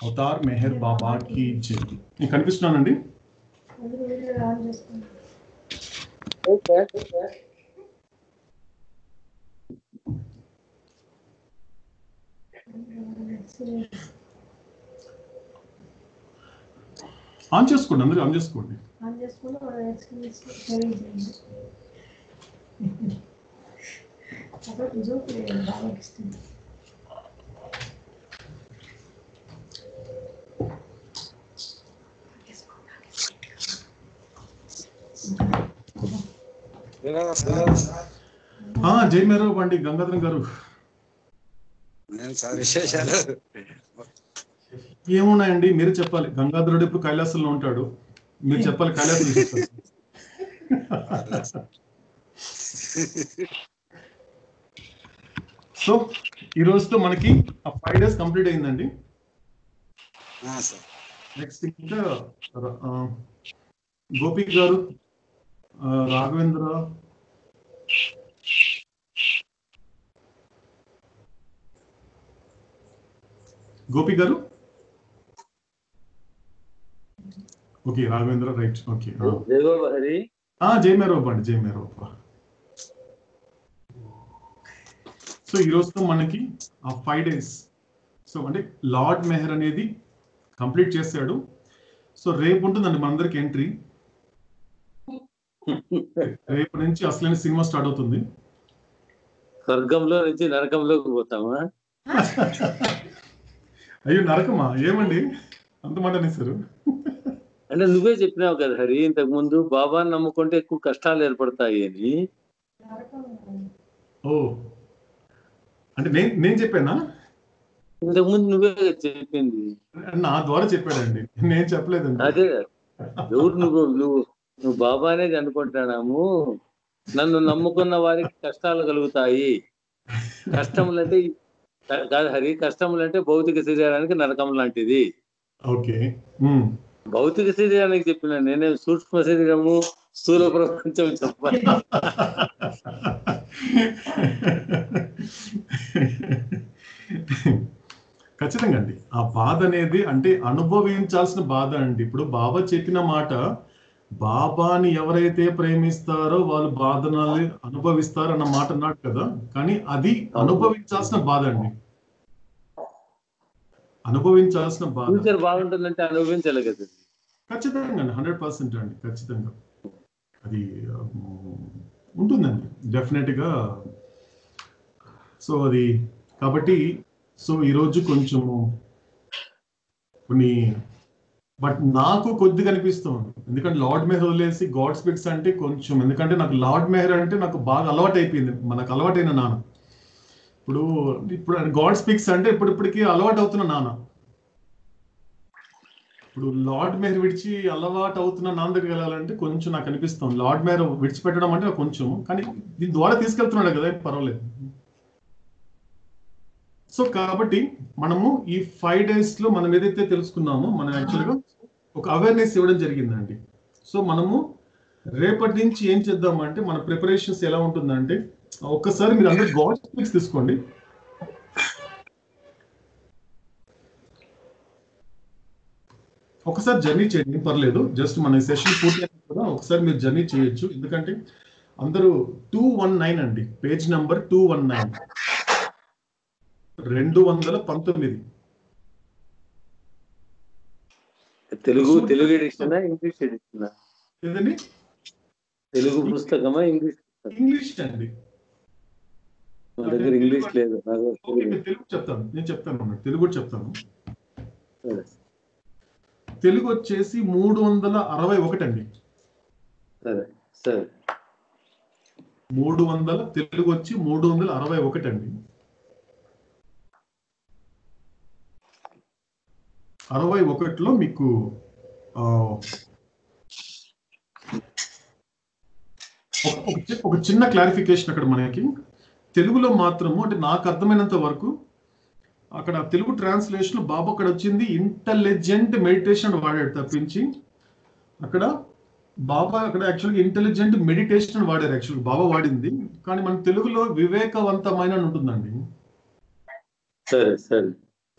A: Avatar Meher Baba ki jai. నేను కనిపిస్తున్నానండి? ఆన్ చేసుకోండి, అందరూ ఆన్ చేసుకోండి. జై మేరో బండి గంగాధరం గారు. ఏమున్నాయండి, మీరు చెప్పాలి. గంగాధరుడు ఇప్పుడు కైలాసంలో ఉంటాడు, మీరు చెప్పాలి కైలాసం. సో ఈ రోజుతో మనకి ఆ 5 days కంప్లీట్ అయిందండి. నెక్స్ట్ ఇంకా గోపి గారు, రాఘవేంద్ర, గోపి గారు, ఓకే రాఘవేంద్ర, రైట్, ఓకే. జై మేరో బండి, జై మేరో. సో ఈ రోజుతో మనకి ఆ 5 days సో అంటే లార్డ్ మెహర్ అనేది కంప్లీట్ చేశాడు. సో రేపు ఉంటుందండి మనందరికి ఎంట్రీ. రేపు నుంచి అసలైన సినిమా స్టార్ట్ అవుతుంది.
B: స్వర్గంలో నుంచి నరకంలోకి పోతామా?
A: అయ్యో నరకమా? ఏమండి అంత మాట అనేసారు?
B: అంటే నువ్వే చెప్పినావు కదా హరి, ఇంతకు ముందు బాబాని నమ్ముకుంటే ఎక్కువ కష్టాలు ఏర్పడతాయి అని.
A: ఓ అంటే నేను చెప్పానా?
B: ఇంతకు ముందు నువ్వే చెప్పింది.
A: నా ద్వారా చెప్పాడండి, నేను చెప్పలేదండి.
B: అదే ఎవరు నువ్వు బాబానే అనుకుంటున్నాము. నన్ను నమ్ముకున్న వారికి కష్టాలు కలుగుతాయి. కష్టములంటే కాదు హరి, కష్టములంటే భౌతిక శరీరానికి నరకం లాంటిది.
A: ఓకే,
B: భౌతిక శరీరానికి చెప్పిన నేనే సూక్ష్మ శరీరము స్థూల ప్రపంచం చెప్పాలి.
A: ఖచ్చితంగా అండి. ఆ బాధ అనేది అంటే అనుభవించాల్సిన బాధ అండి. ఇప్పుడు బాబా చెప్పిన మాట, బాబాని ఎవరైతే ప్రేమిస్తారో వాళ్ళు బాధను అనుభవిస్తారు అన్న మాట అన్నాడు కదా. కానీ అది అనుభవించాల్సిన బాధ అండి, అనుభవించాల్సిన బాధ.
B: ఫ్యూచర్ బాగుంటుందంటే అనుభవించాలి కదా.
A: ఖచ్చితంగా 100% అండి, ఖచ్చితంగా అది ఉంటుందండి డెఫినెట్ గా. సో అది కాబట్టి సో ఈరోజు కొంచెము కొన్ని బట్ నాకు కొద్దిగా అనిపిస్తుంది, ఎందుకంటే లార్డ్ మెహర్ వదిలేసి గాడ్ స్పీక్స్ అంటే కొంచెం, ఎందుకంటే నాకు లార్డ్ మెహర్ అంటే నాకు బాగా అలవాటు అయిపోయింది, మనకు అలవాటైన నాన్న. ఇప్పుడు ఇప్పుడు గాడ్ స్పీక్స్ అంటే ఇప్పటికి అలవాటు అవుతున్న నాన్న. ఇప్పుడు లార్డ్ మెహర్ విడిచి అలవాటు అవుతున్న నాన్న దగ్గరికి వెళ్ళాలంటే కొంచెం నాకు అనిపిస్తుంది, లార్డ్ మెహర్ విడిచిపెట్టడం అంటే నాకు కొంచెం, కానీ దీని ద్వారా తీసుకెళ్తున్నాడు కదా, పర్వాలేదు. సో కాబట్టి మనము ఈ 5 days లో మనం ఏదైతే తెలుసుకున్నామో మనం యాక్చువల్గా ఒక అవేర్నెస్ ఇవ్వడం జరిగిందండి. సో మనము రేపటి నుంచి ఏం చేద్దామంటే మన ప్రిపరేషన్స్ ఎలా ఉంటుందంటే, ఒక్కసారి మీరు అందరు గాడ్ స్పీక్స్ తీసుకోండి. ఒకసారి జర్నీ చేయండి, పర్లేదు, జస్ట్ మన సెషన్ పూర్తి అయినా కూడా ఒకసారి మీరు జర్నీ చేయొచ్చు. ఎందుకంటే అందరూ 219 అండి, పేజ్ నంబర్ 219, 219.
B: తెలుగు ఎడిషనా ఇంగ్లీష్ ఎడిషనా?
A: ఏదండి?
B: తెలుగు పుస్తకమా ఇంగ్లీష్?
A: ఇంగ్లీష్ అండి.
B: నా దగ్గర ఇంగ్లీష్ లేదు.
A: తెలుగు చెప్తాను, నేను చెప్తాను, తెలుగు కూడా చెప్తాను. తెలుగు వచ్చేసి 361 అండి.
B: సరే సరే.
A: 300, తెలుగు వచ్చి 361 అండి. 61లో మీకు ఒక చిన్న క్లారిఫికేషన్ అక్కడ మనకి తెలుగులో మాత్రము, అంటే నాకు అర్థమైనంత వరకు అక్కడ తెలుగు ట్రాన్స్లేషన్ బాబు అక్కడ వచ్చింది ఇంటెలిజెంట్ మెడిటేషన్ వాడాడు తప్పించి, అక్కడ బాబా అక్కడ యాక్చువల్గా ఇంటెలిజెంట్ మెడిటేషన్ వాడారు యాక్చువల్గా బాబా వాడింది, కానీ మన తెలుగులో వివేకవంతమైన ఉంటుందండి.
B: సరే సరే.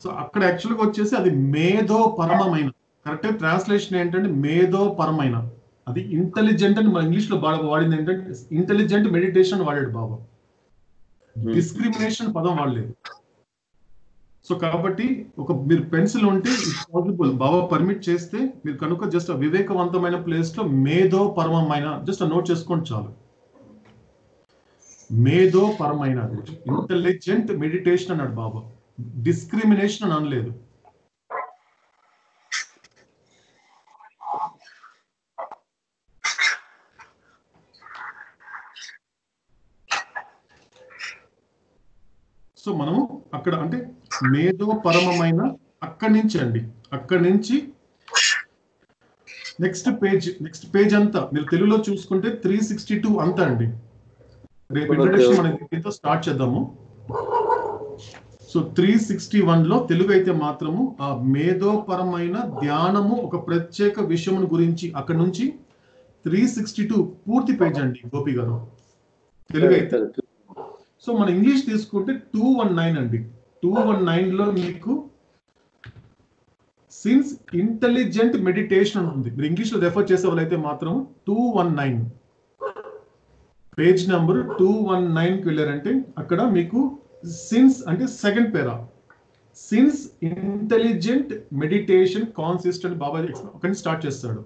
A: సో అక్కడ యాక్చువల్గా వచ్చేసి అది మేధో పరమమైన, కరెక్ట్ ట్రాన్స్లేషన్ ఏంటంటే మేధో పరమైన, అది ఇంటెలిజెంట్ అని మన ఇంగ్లీష్ లో వాడింది ఏంటంటే ఇంటెలిజెంట్ మెడిటేషన్ వాడాడు బాబా, డిస్క్రిమినేషన్ పదం వాడలేదు. సో కాబట్టి మీరు పెన్సిల్ ఉంటే ఇట్స్ పాసిబుల్, బాబా పర్మిట్ చేస్తే మీరు కనుక జస్ట్ వివేకవంతమైన ప్లేస్ లో మేధో పరమమైన జస్ట్ నోట్ చేసుకోండి చాలు. మేధో పరమైన ఇంటెలిజెంట్ మెడిటేషన్ అన్నాడు బాబా, డిస్క్రిమినేషన్ అని అనలేదు. సో మనము అక్కడ అంటే మేధో పరమమైన అక్కడి నుంచి అండి, అక్కడి నుంచి నెక్స్ట్ పేజ్ అంతా మీరు తెలుగులో చూసుకుంటే 362 అంతా అండి. రేపు ఇంట్రడక్షన్ మనం దీంతో స్టార్ట్ చేద్దాము. సో 361లో తెలుగు అయితే మాత్రము ఆ మేధోపరమైన ధ్యానము ఒక ప్రత్యేక విషయమును గురించి, అక్కడ నుంచి 362 పూర్తి పేజ్ అండి గోపి గారు తెలుగు అయితే. సో మన ఇంగ్లీష్ తీసుకుంటే 219 అండి. 219లో మీకు సిన్స్ ఇంటెలిజెంట్ మెడిటేషన్ ఉంటుంది, మీరు ఇంగ్లీష్ లో రెఫర్ చేసే వాళ్ళైతే మాత్రం 219 పేజ్ నెంబర్ 219కి వెళ్ళారంటే అక్కడ మీకు సిన్స్ అంటే second para, since intelligent meditation consistent Baba అక్కడి నుంచి స్టార్ట్ చేస్తాడు.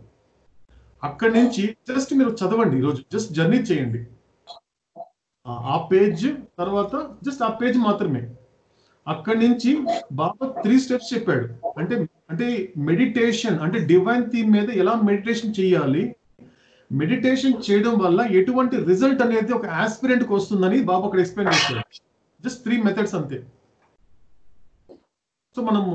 A: అక్కడి నుంచి జస్ట్ మీరు చదవండి, ఈరోజు జస్ట్ జర్నీ చేయండి ఆ పేజ్, తర్వాత జస్ట్ ఆ పేజ్ మాత్రమే. అక్కడి నుంచి బాబా 3 steps చెప్పాడు, అంటే మెడిటేషన్ అంటే డివైన్ థీమ్ మీద ఎలా మెడిటేషన్ చేయాలి, మెడిటేషన్ చేయడం వల్ల ఎటువంటి రిజల్ట్ అనేది ఒక ఆస్పిరెంట్కి వస్తుందని బాబా అక్కడ ఎక్స్ప్లెయిన్ చేశాడు. జస్ట్ 3 మెథడ్స్ అంతే. సో మనము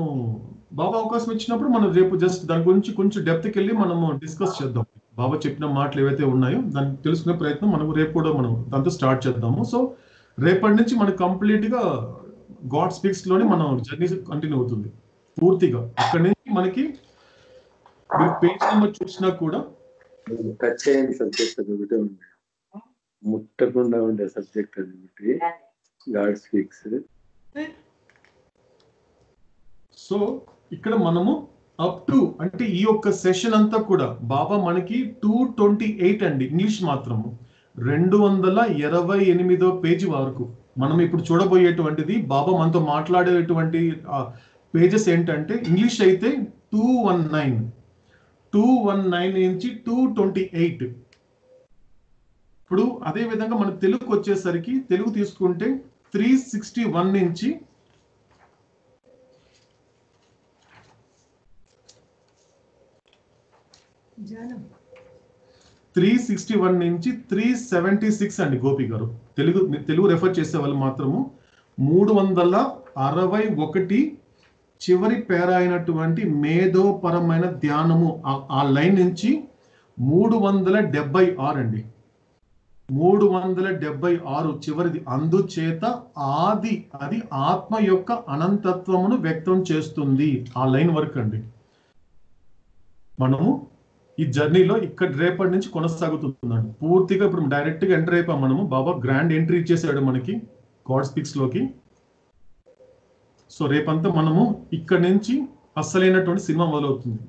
A: బాబా అవకాశం ఇచ్చినప్పుడు మనం రేపు జస్ట్ దాని గురించి కొంచెం డెప్త్కి వెళ్ళి మనము డిస్కస్ చేద్దాం. బాబా చెప్పిన మాటలు ఏవైతే ఉన్నాయో దాన్ని తెలుసుకునే ప్రయత్నం మనం రేపు కూడా మనం దాంతో స్టార్ట్ చేద్దాము. సో రేపటి నుంచి మనకు కంప్లీట్ గా గాడ్ స్పీక్స్ లోనే మనం జర్నీ కంటిన్యూ అవుతుంది పూర్తిగా. అక్కడి నుంచి మనకి మీరు పేజ్ నెంబర్ చూసినా కూడా
B: టచ్ అయ్యే సబ్జెక్ట్ అది ఒకటే ఉంది, ముట్టకుండా ఉండే సబ్జెక్ట్ అది ఒకటి గాడ్ స్పీక్స్.
A: సో ఇక్కడ మనము అప్ టు అంటే ఈ యొక్క సెషన్ అంతా కూడా బాబా మనకి 228 అండి ఇంగ్లీష్ మాత్రము 228వ పేజీ వరకు మనం ఇప్పుడు చూడబోయేటువంటిది బాబా మనతో మాట్లాడేటువంటి పేజెస్ ఏంటంటే ఇంగ్లీష్ అయితే 219 నుంచి 228. ఇప్పుడు అదే విధంగా మన తెలుగుకి వచ్చేసరికి తెలుగు తీసుకుంటే 361 నుంచి 361 నుంచి 376 అండి గోపి గారు. తెలుగు రెఫర్ చేసే వాళ్ళు మాత్రము 361 చివరి పేరా అయినటువంటి మేధోపరమైన ధ్యానము ఆ లైన్ నుంచి 376 అండి. 376 చివరిది. అందుచేత అది ఆత్మ యొక్క అనంతత్వమును వ్యక్తం చేస్తుంది. ఆ లైన్ వరకు అండి. మనము ఈ జర్నీలో ఇక్కడ రేపటి నుంచి కొనసాగుతున్నాడు. పూర్తిగా ఇప్పుడు డైరెక్ట్ గా ఎంటర్ అయిపోయాం మనము. బాబా గ్రాండ్ ఎంట్రీ ఇచ్చేసాడు మనకి గాడ్ స్పీక్స్ లోకి. సో రేపంతా మనము ఇక్కడ నుంచి అస్సలైనటువంటి సినిమా మొదలవుతుంది.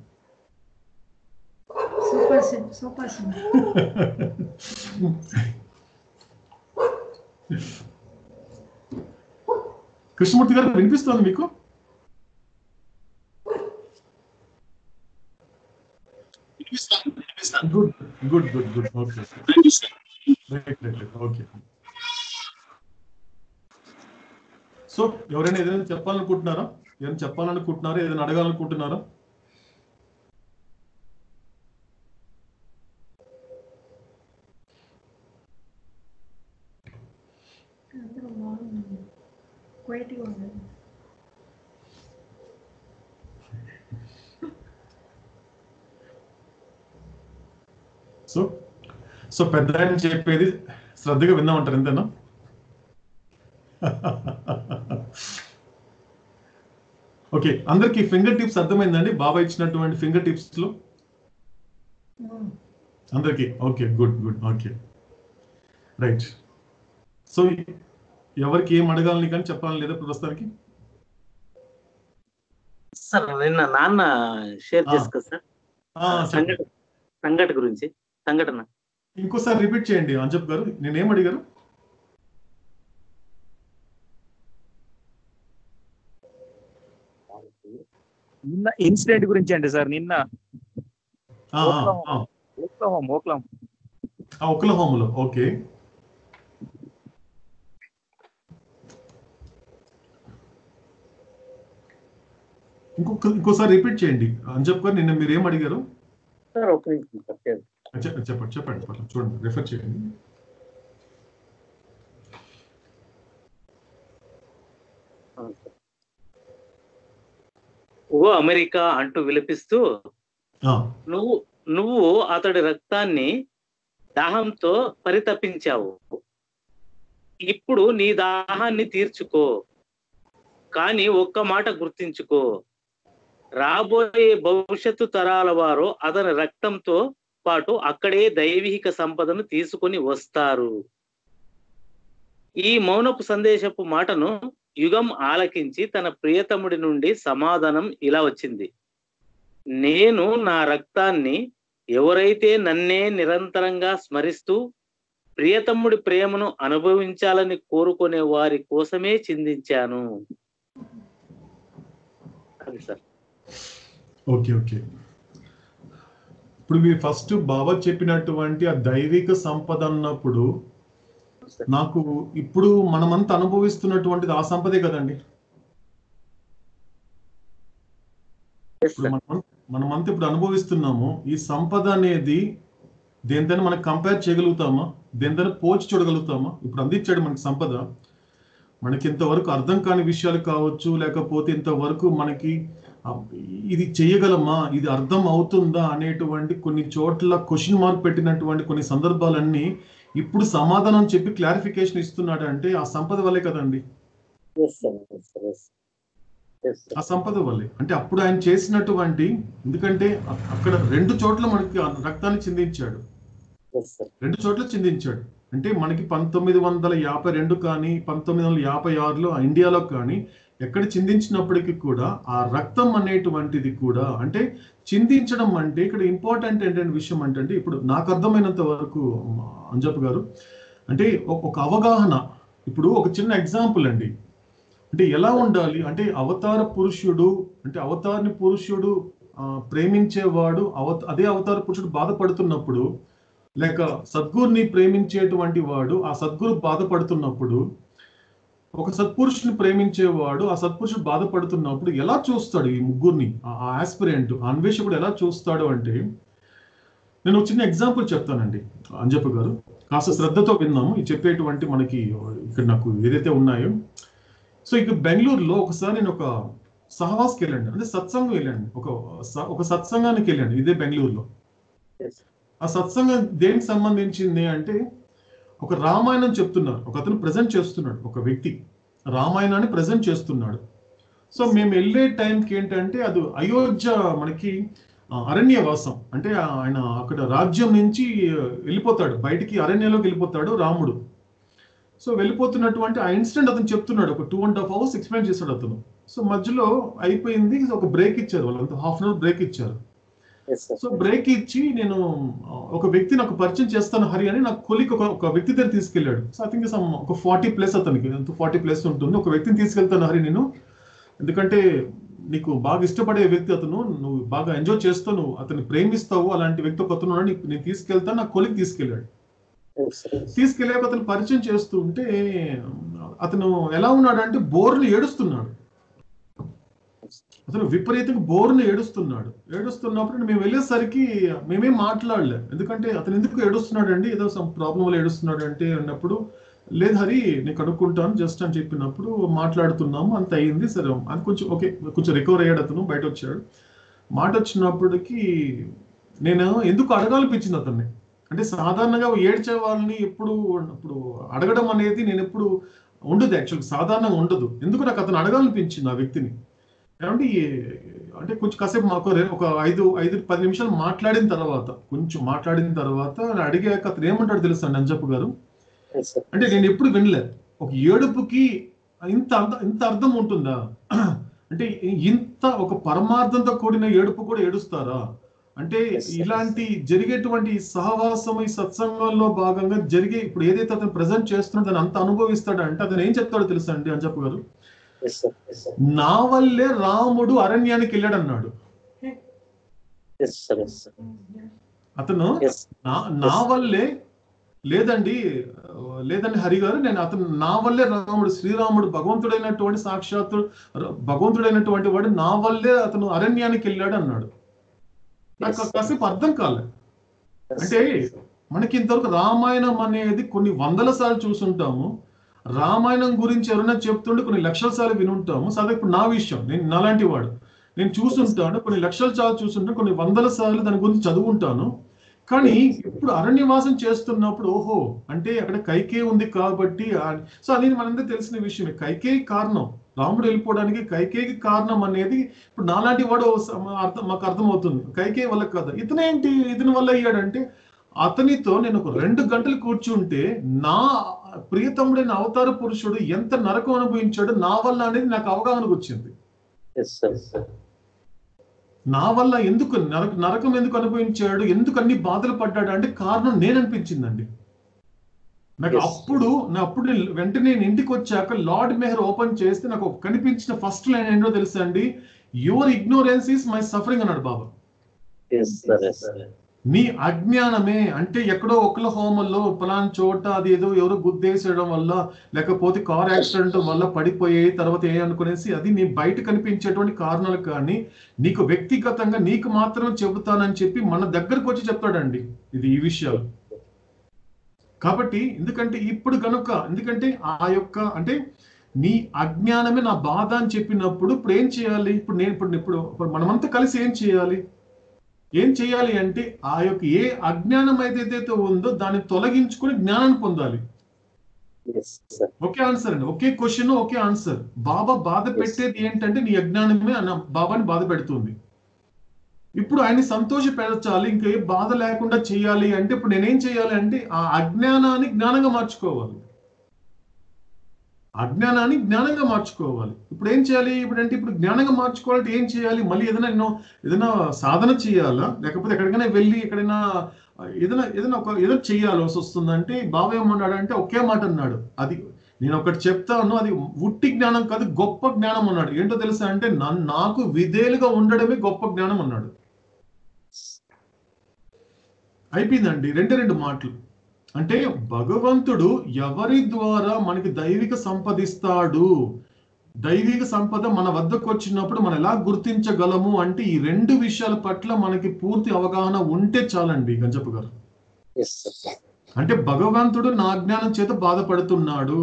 A: కృష్ణమూర్తి గారు వినిపిస్తోంది మీకు? గుడ్. ఓకే. సో ఎవరైనా ఏదైనా చెప్పాలనుకుంటున్నారా? ఏదైనా అడగాలనుకుంటున్నారా? సో పెద్ద ఆయన చెప్పేది శ్రద్ధగా విందామంటారు, ఎంతేనా? ఓకే, అందరికి ఫింగర్ టిప్స్ అర్థమైందండి? బాబా ఇచ్చినటువంటి ఫింగర్ టిప్స్ లో అందరికి? Okay, good. Okay, right. So ఎవరికి ఏం అడగాలని కానీ చెప్పాలని లేదా ప్రస్తుతానికి?
C: సార్ నిన్న నాన్న షేర్ చేసుకో సార్, సంఘటన
A: ఇంకోసారి రిపీట్ చేయండి అంజప్ గారు. నేనేం అడిగారు?
D: నిన్న ఇన్సిడెంట్ గురించి అండి సార్. నిన్న
A: ఓక్లహోమాలో. ఓకే, ఇంకోసారి రిపీట్ చేయండి అంజప్ గారు. నిన్న మీరు ఏం అడిగారు? చెప్పండి. చూడండి, రిఫర్ చేయండి.
C: ఓ అమెరికా అంటూ విలపిస్తూ నువ్వు అతడి రక్తాన్ని దాహంతో పరితపించావు. ఇప్పుడు నీ దాహాన్ని తీర్చుకో. కానీ ఒక్క మాట గుర్తించుకో, రాబోయే భవిష్యత్తు తరాల వారు అతని రక్తంతో పాటు అక్కడే దైవిక సంపదను తీసుకొని వస్తారు. ఈ మౌనపు సందేశపు మాటను యుగం ఆలకించి తన ప్రియతముడి నుండి సమాధానం ఇలా వచ్చింది: నేను నా రక్తాన్ని ఎవరైతే నన్నే నిరంతరంగా స్మరిస్తూ ప్రియతముడి ప్రేమను అనుభవించాలని కోరుకునే వారి కోసమే చిందించాను. అది సార్.
A: ఓకే. ఇప్పుడు మీరు ఫస్ట్ బాబా చెప్పినటువంటి ఆ దైవిక సంపద అన్నప్పుడు నాకు ఇప్పుడు మనమంతా అనుభవిస్తున్నటువంటిది ఆ సంపదే కదండి. మనమంతా ఇప్పుడు అనుభవిస్తున్నాము. ఈ సంపద అనేది దేనితో మనకు కంపేర్ చేయగలుగుతామా? దేనితో పోల్చి చూడగలుగుతామా? ఇప్పుడు అందించాడు మనకి సంపద. మనకి ఇంతవరకు అర్థం కాని విషయాలు కావచ్చు, లేకపోతే ఇంతవరకు మనకి ఇది చేయగలమా, ఇది అర్థం అవుతుందా అనేటువంటి కొన్ని చోట్ల క్వశ్చన్ మార్క్ పెట్టినటువంటి కొన్ని సందర్భాలన్నీ ఇప్పుడు సమాధానం చెప్పి క్లారిఫికేషన్ ఇస్తున్నాడు అంటే ఆ సంపద వల్లే కదండి. ఆ సంపద వల్లే. అంటే అప్పుడు ఆయన చేసినటువంటి, ఎందుకంటే అక్కడ 2 చోట్ల మనకి రక్తాన్ని చిందించాడు. 2 చోట్ల చిందించాడు. అంటే మనకి 1952 కానీ 1956లో ఇండియాలో కానీ ఎక్కడ చిందించినప్పటికీ కూడా ఆ రక్తం అనేటువంటిది కూడా, అంటే చిందించడం అంటే ఇక్కడ ఇంపార్టెంట్ ఏంటంటే విషయం అంటే, ఇప్పుడు నాకు అర్థమైనంత వరకు అంజప్ గారు, అంటే ఒక అవగాహన. ఇప్పుడు ఒక చిన్న ఎగ్జాంపుల్ అండి. అంటే ఎలా ఉండాలి అంటే అవతార పురుషుడు, అంటే అవతారని పురుషుడు ప్రేమించేవాడు, అదే అవతార పురుషుడు బాధపడుతున్నప్పుడు, లేక సద్గురుని ప్రేమించేటువంటి వాడు ఆ సద్గురు బాధపడుతున్నప్పుడు, ఒక సత్పురుషుని ప్రేమించేవాడు ఆ సత్పురుషుడు బాధపడుతున్నప్పుడు ఎలా చూస్తాడు ఈ ముగ్గురిని? ఆ ఆస్పిరెంట్, ఆ అన్వేషకుడు ఎలా చూస్తాడు అంటే, నేను ఒక చిన్న ఎగ్జాంపుల్ చెప్తానండి అంజప్ప గారు, కాస్త శ్రద్ధతో విన్నాము ఈ చెప్పేటువంటి మనకి ఇక్కడ నాకు ఏదైతే ఉన్నాయో. సో ఇక బెంగళూరులో ఒకసారి నేను ఒక సహవాస్కి వెళ్ళండి, అంటే సత్సంగం వెళ్ళండి, ఒక సత్సంగానికి వెళ్ళండి ఇదే బెంగళూరులో. ఆ సత్సంగం దేనికి సంబంధించింది అంటే ఒక రామాయణం చెప్తున్నారు, ఒక అతను ప్రజెంట్ చేస్తున్నాడు, ఒక వ్యక్తి రామాయణాన్ని ప్రజెంట్ చేస్తున్నాడు. సో మేము వెళ్ళే టైంకి ఏంటంటే అది అయోధ్య మనకి అరణ్యవాసం, అంటే ఆయన అక్కడ రాజ్యం నుంచి వెళ్ళిపోతాడు, బయటికి అరణ్యంలోకి వెళ్ళిపోతాడు రాముడు. సో వెళ్ళిపోతున్నటువంటి ఆ ఇన్సిడెంట్ అతను చెప్తున్నాడు, ఒక 2.5 hours ఎక్స్ప్లెయిన్ చేశాడు అతను. సో మధ్యలో అయిపోయింది, ఒక బ్రేక్ ఇచ్చారు, వాళ్ళంతా ½ hour బ్రేక్ ఇచ్చారు. సో బ్రేక్ ఇచ్చి నేను ఒక వ్యక్తి నాకు పరిచయం చేస్తాను హరి అని నాకు కొలిక్ ఒక వ్యక్తి దగ్గర తీసుకెళ్ళాడు. సో ఐ థింక్ ఒక 40+ అతనికి 40+ ఉంటుంది. ఒక వ్యక్తిని తీసుకెళ్తాను హరి నేను, ఎందుకంటే నీకు బాగా ఇష్టపడే వ్యక్తి అతను, నువ్వు బాగా ఎంజాయ్ చేస్తావు, నువ్వు అతన్ని ప్రేమిస్తావు, అలాంటి వ్యక్తి ఒక అతను నేను తీసుకెళ్తాను. నా కొలిక్ తీసుకెళ్ళాడు. తీసుకెళ్ళాక అతను పరిచయం చేస్తూ ఉంటే అతను ఎలా ఉన్నాడంటే బోర్ని ఏడుస్తున్నాడు. అతను విపరీతంగా బోర్ని ఏడుస్తున్నప్పుడు మేము వెళ్ళేసరికి మేమేం మాట్లాడలేదు, ఎందుకంటే అతను ఎందుకు ఏడుస్తున్నాడు అండి, ఏదో సమ్ ప్రాబ్లం వల్ల ఏడుస్తున్నాడు అంటే అన్నప్పుడు, లేదు హరి నేను కనుక్కుంటాను జస్ట్ అని చెప్పినప్పుడు మాట్లాడుతున్నాము, అంత అయింది. సరే అది కొంచెం ఓకే, కొంచెం రికవర్ అయ్యాడు అతను, బయట వచ్చాడు. మాట వచ్చినప్పటికీ నేను ఎందుకు అడగాలనిపించింది అతన్ని, అంటే సాధారణంగా ఏడ్చే వాళ్ళని ఎప్పుడు అడగడం అనేది నేను ఎప్పుడు ఉండదు, యాక్చువల్గా సాధారణంగా ఉండదు. ఎందుకు నాకు అతను అడగాలనిపించింది ఆ వ్యక్తిని. ఏమంటే అంటే కొంచెం కాసేపు మాకు ఒక 5-10 నిమిషాలు మాట్లాడిన తర్వాత అడిగాక అతను ఏమంటాడు తెలుసా అండి అంజప్ప గారు, అంటే నేను ఎప్పుడు వినలేదు ఒక ఏడుపుకి ఇంత అర్థం ఉంటుందా, అంటే ఇంత ఒక పరమార్థంతో కూడిన ఏడుపు కూడా ఏడుస్తారా అంటే, ఇలాంటి జరిగేటువంటి సహవాసం ఈ సత్సంగంలో భాగంగా జరిగే ఇప్పుడు ఏదైతే అతను ప్రజెంట్ చేస్తున్నాడో దాన్ని అంత అనుభవిస్తాడు అంటే అతను ఏం చెప్తాడో తెలుసా అండి అంజప్ప గారు, నా వల్లే రాముడు అరణ్యానికి వెళ్ళాడు అన్నాడు. అతను నా వల్లే లేదండి హరి గారు, అతను నా వల్లే శ్రీరాముడు భగవంతుడైనటువంటి సాక్షాత్తు భగవంతుడైనటువంటి వాడు నా వల్లే అతను అరణ్యానికి వెళ్ళాడు అన్నాడు. నాకు కాసేపు అర్థం కాలే. అంటే మనకి ఇంతవరకు రామాయణం అనేది కొన్ని 100 సార్లు చూసుంటాము, రామాయణం గురించి ఎవరైనా చెప్తుంటే కొన్ని 1,00,000 సార్లు వినుంటాము. సరే ఇప్పుడు నా విషయం, నేను నాలాంటి వాడు, నేను చూసుంటాను, కొన్ని 1,00,000 సార్లు చూసుంటాను, కొన్ని 100 సార్లు దాని గురించి చదువుంటాను. కానీ ఇప్పుడు అరణ్యవాసం చేస్తున్నప్పుడు ఓహో అంటే అక్కడ కైకేయి ఉంది కాబట్టి, సో అది మనందరూ తెలిసిన విషయమే. కైకేయి కారణం, రాముడు వెళ్ళిపోవడానికి కైకేయికి కారణం అనేది ఇప్పుడు నాలాంటి వాడు మాకు అర్థమవుతుంది. కైకేయి వల్ల కాదు, ఇతని వల్ల అయ్యాడంటే అతనితో నేను ఒక 2 గంటలు కూర్చుంటే నా ప్రియతముడైన అవతార పురుషుడు ఎంత నరకం అనుభవించాడు నా వల్ల అనేది నాకు అవగాహనకు వచ్చింది. నా వల్ల ఎందుకు నరకం ఎందుకు అనుభవించాడు, ఎందుకు అన్ని బాధలు పడ్డాడు అంటే కారణం నేను అనిపించిందండి నాకు. అప్పుడు వెంటనే నేను ఇంటికి వచ్చాక లార్డ్ మెహర్ ఓపెన్ చేస్తే నాకు కనిపించిన ఫస్ట్ లైన్ ఏంటో తెలుసా అండి, your ignorance is my suffering అన్నాడు బాబా. నీ అజ్ఞానమే అంటే ఎక్కడో ఒక్లహోమాలో పలానా చోట అది ఏదో ఎవరో గుద్దేసేయడం వల్ల లేకపోతే కార్ యాక్సిడెంట్ వల్ల పడిపోయే తర్వాత అనుకునేసి అది నీ బయట కనిపించేటువంటి కారణాలు, కానీ నీకు వ్యక్తిగతంగా నీకు మాత్రం చెబుతానని చెప్పి మన దగ్గరకు వచ్చి చెప్తాడండి ఇది ఈ విషయాలు. కాబట్టి ఎందుకంటే ఆ యొక్క అంటే నీ అజ్ఞానమే నా బాధ అని చెప్పినప్పుడు ఇప్పుడు ఏం చేయాలి, ఇప్పుడు మనమంతా కలిసి ఏం చేయాలి అంటే ఆ యొక్క ఏ అజ్ఞానం ఏదైతే ఉందో దాన్ని తొలగించుకొని జ్ఞానాన్ని పొందాలి. ఒకే ఆన్సర్ అండి, ఒకే క్వశ్చన్ ఒకే ఆన్సర్. బాబా బాధ పెట్టేది ఏంటంటే నీ అజ్ఞానమే బాబాని బాధ పెడుతుంది. ఇప్పుడు ఆయన్ని సంతోషపెరచాలి, ఇంకే బాధ లేకుండా చేయాలి అంటే ఇప్పుడు నేనేం చేయాలి అంటే ఆ అజ్ఞానాన్ని జ్ఞానంగా మార్చుకోవాలి. ఇప్పుడు ఏం చేయాలి, ఇప్పుడు జ్ఞానంగా మార్చుకోవాలంటే ఏం చేయాలి, మళ్ళీ ఏదైనా సాధన చేయాలా, లేకపోతే ఎక్కడికైనా వెళ్ళి ఎక్కడైనా ఏదైనా చేయాల్సి వస్తుందంటే బాబా ఏమన్నాడంటే ఒకే మాట అన్నాడు, అది నేను ఒకటి చెప్తాను, అది ఉట్టి జ్ఞానం కాదు గొప్ప జ్ఞానం అన్నాడు. ఏంటో తెలుసా అంటే నాకు విధేయులుగా ఉండడమే గొప్ప జ్ఞానం అన్నాడు. అయిపోయిందండి, 2 మాటలు. అంటే భగవంతుడు ఎవరి ద్వారా మనకి దైవిక సంపదిస్తాడు, దైవిక సంపద మన వద్దకు వచ్చినప్పుడు మనం ఎలా గుర్తించగలము అంటే ఈ రెండు విషయాల పట్ల మనకి పూర్తి అవగాహన ఉంటే చాలండి గంజప్ప గారు.
C: Yes sir.
A: అంటే భగవంతుడు నా అజ్ఞానం చేత బాధపడుతున్నాడు,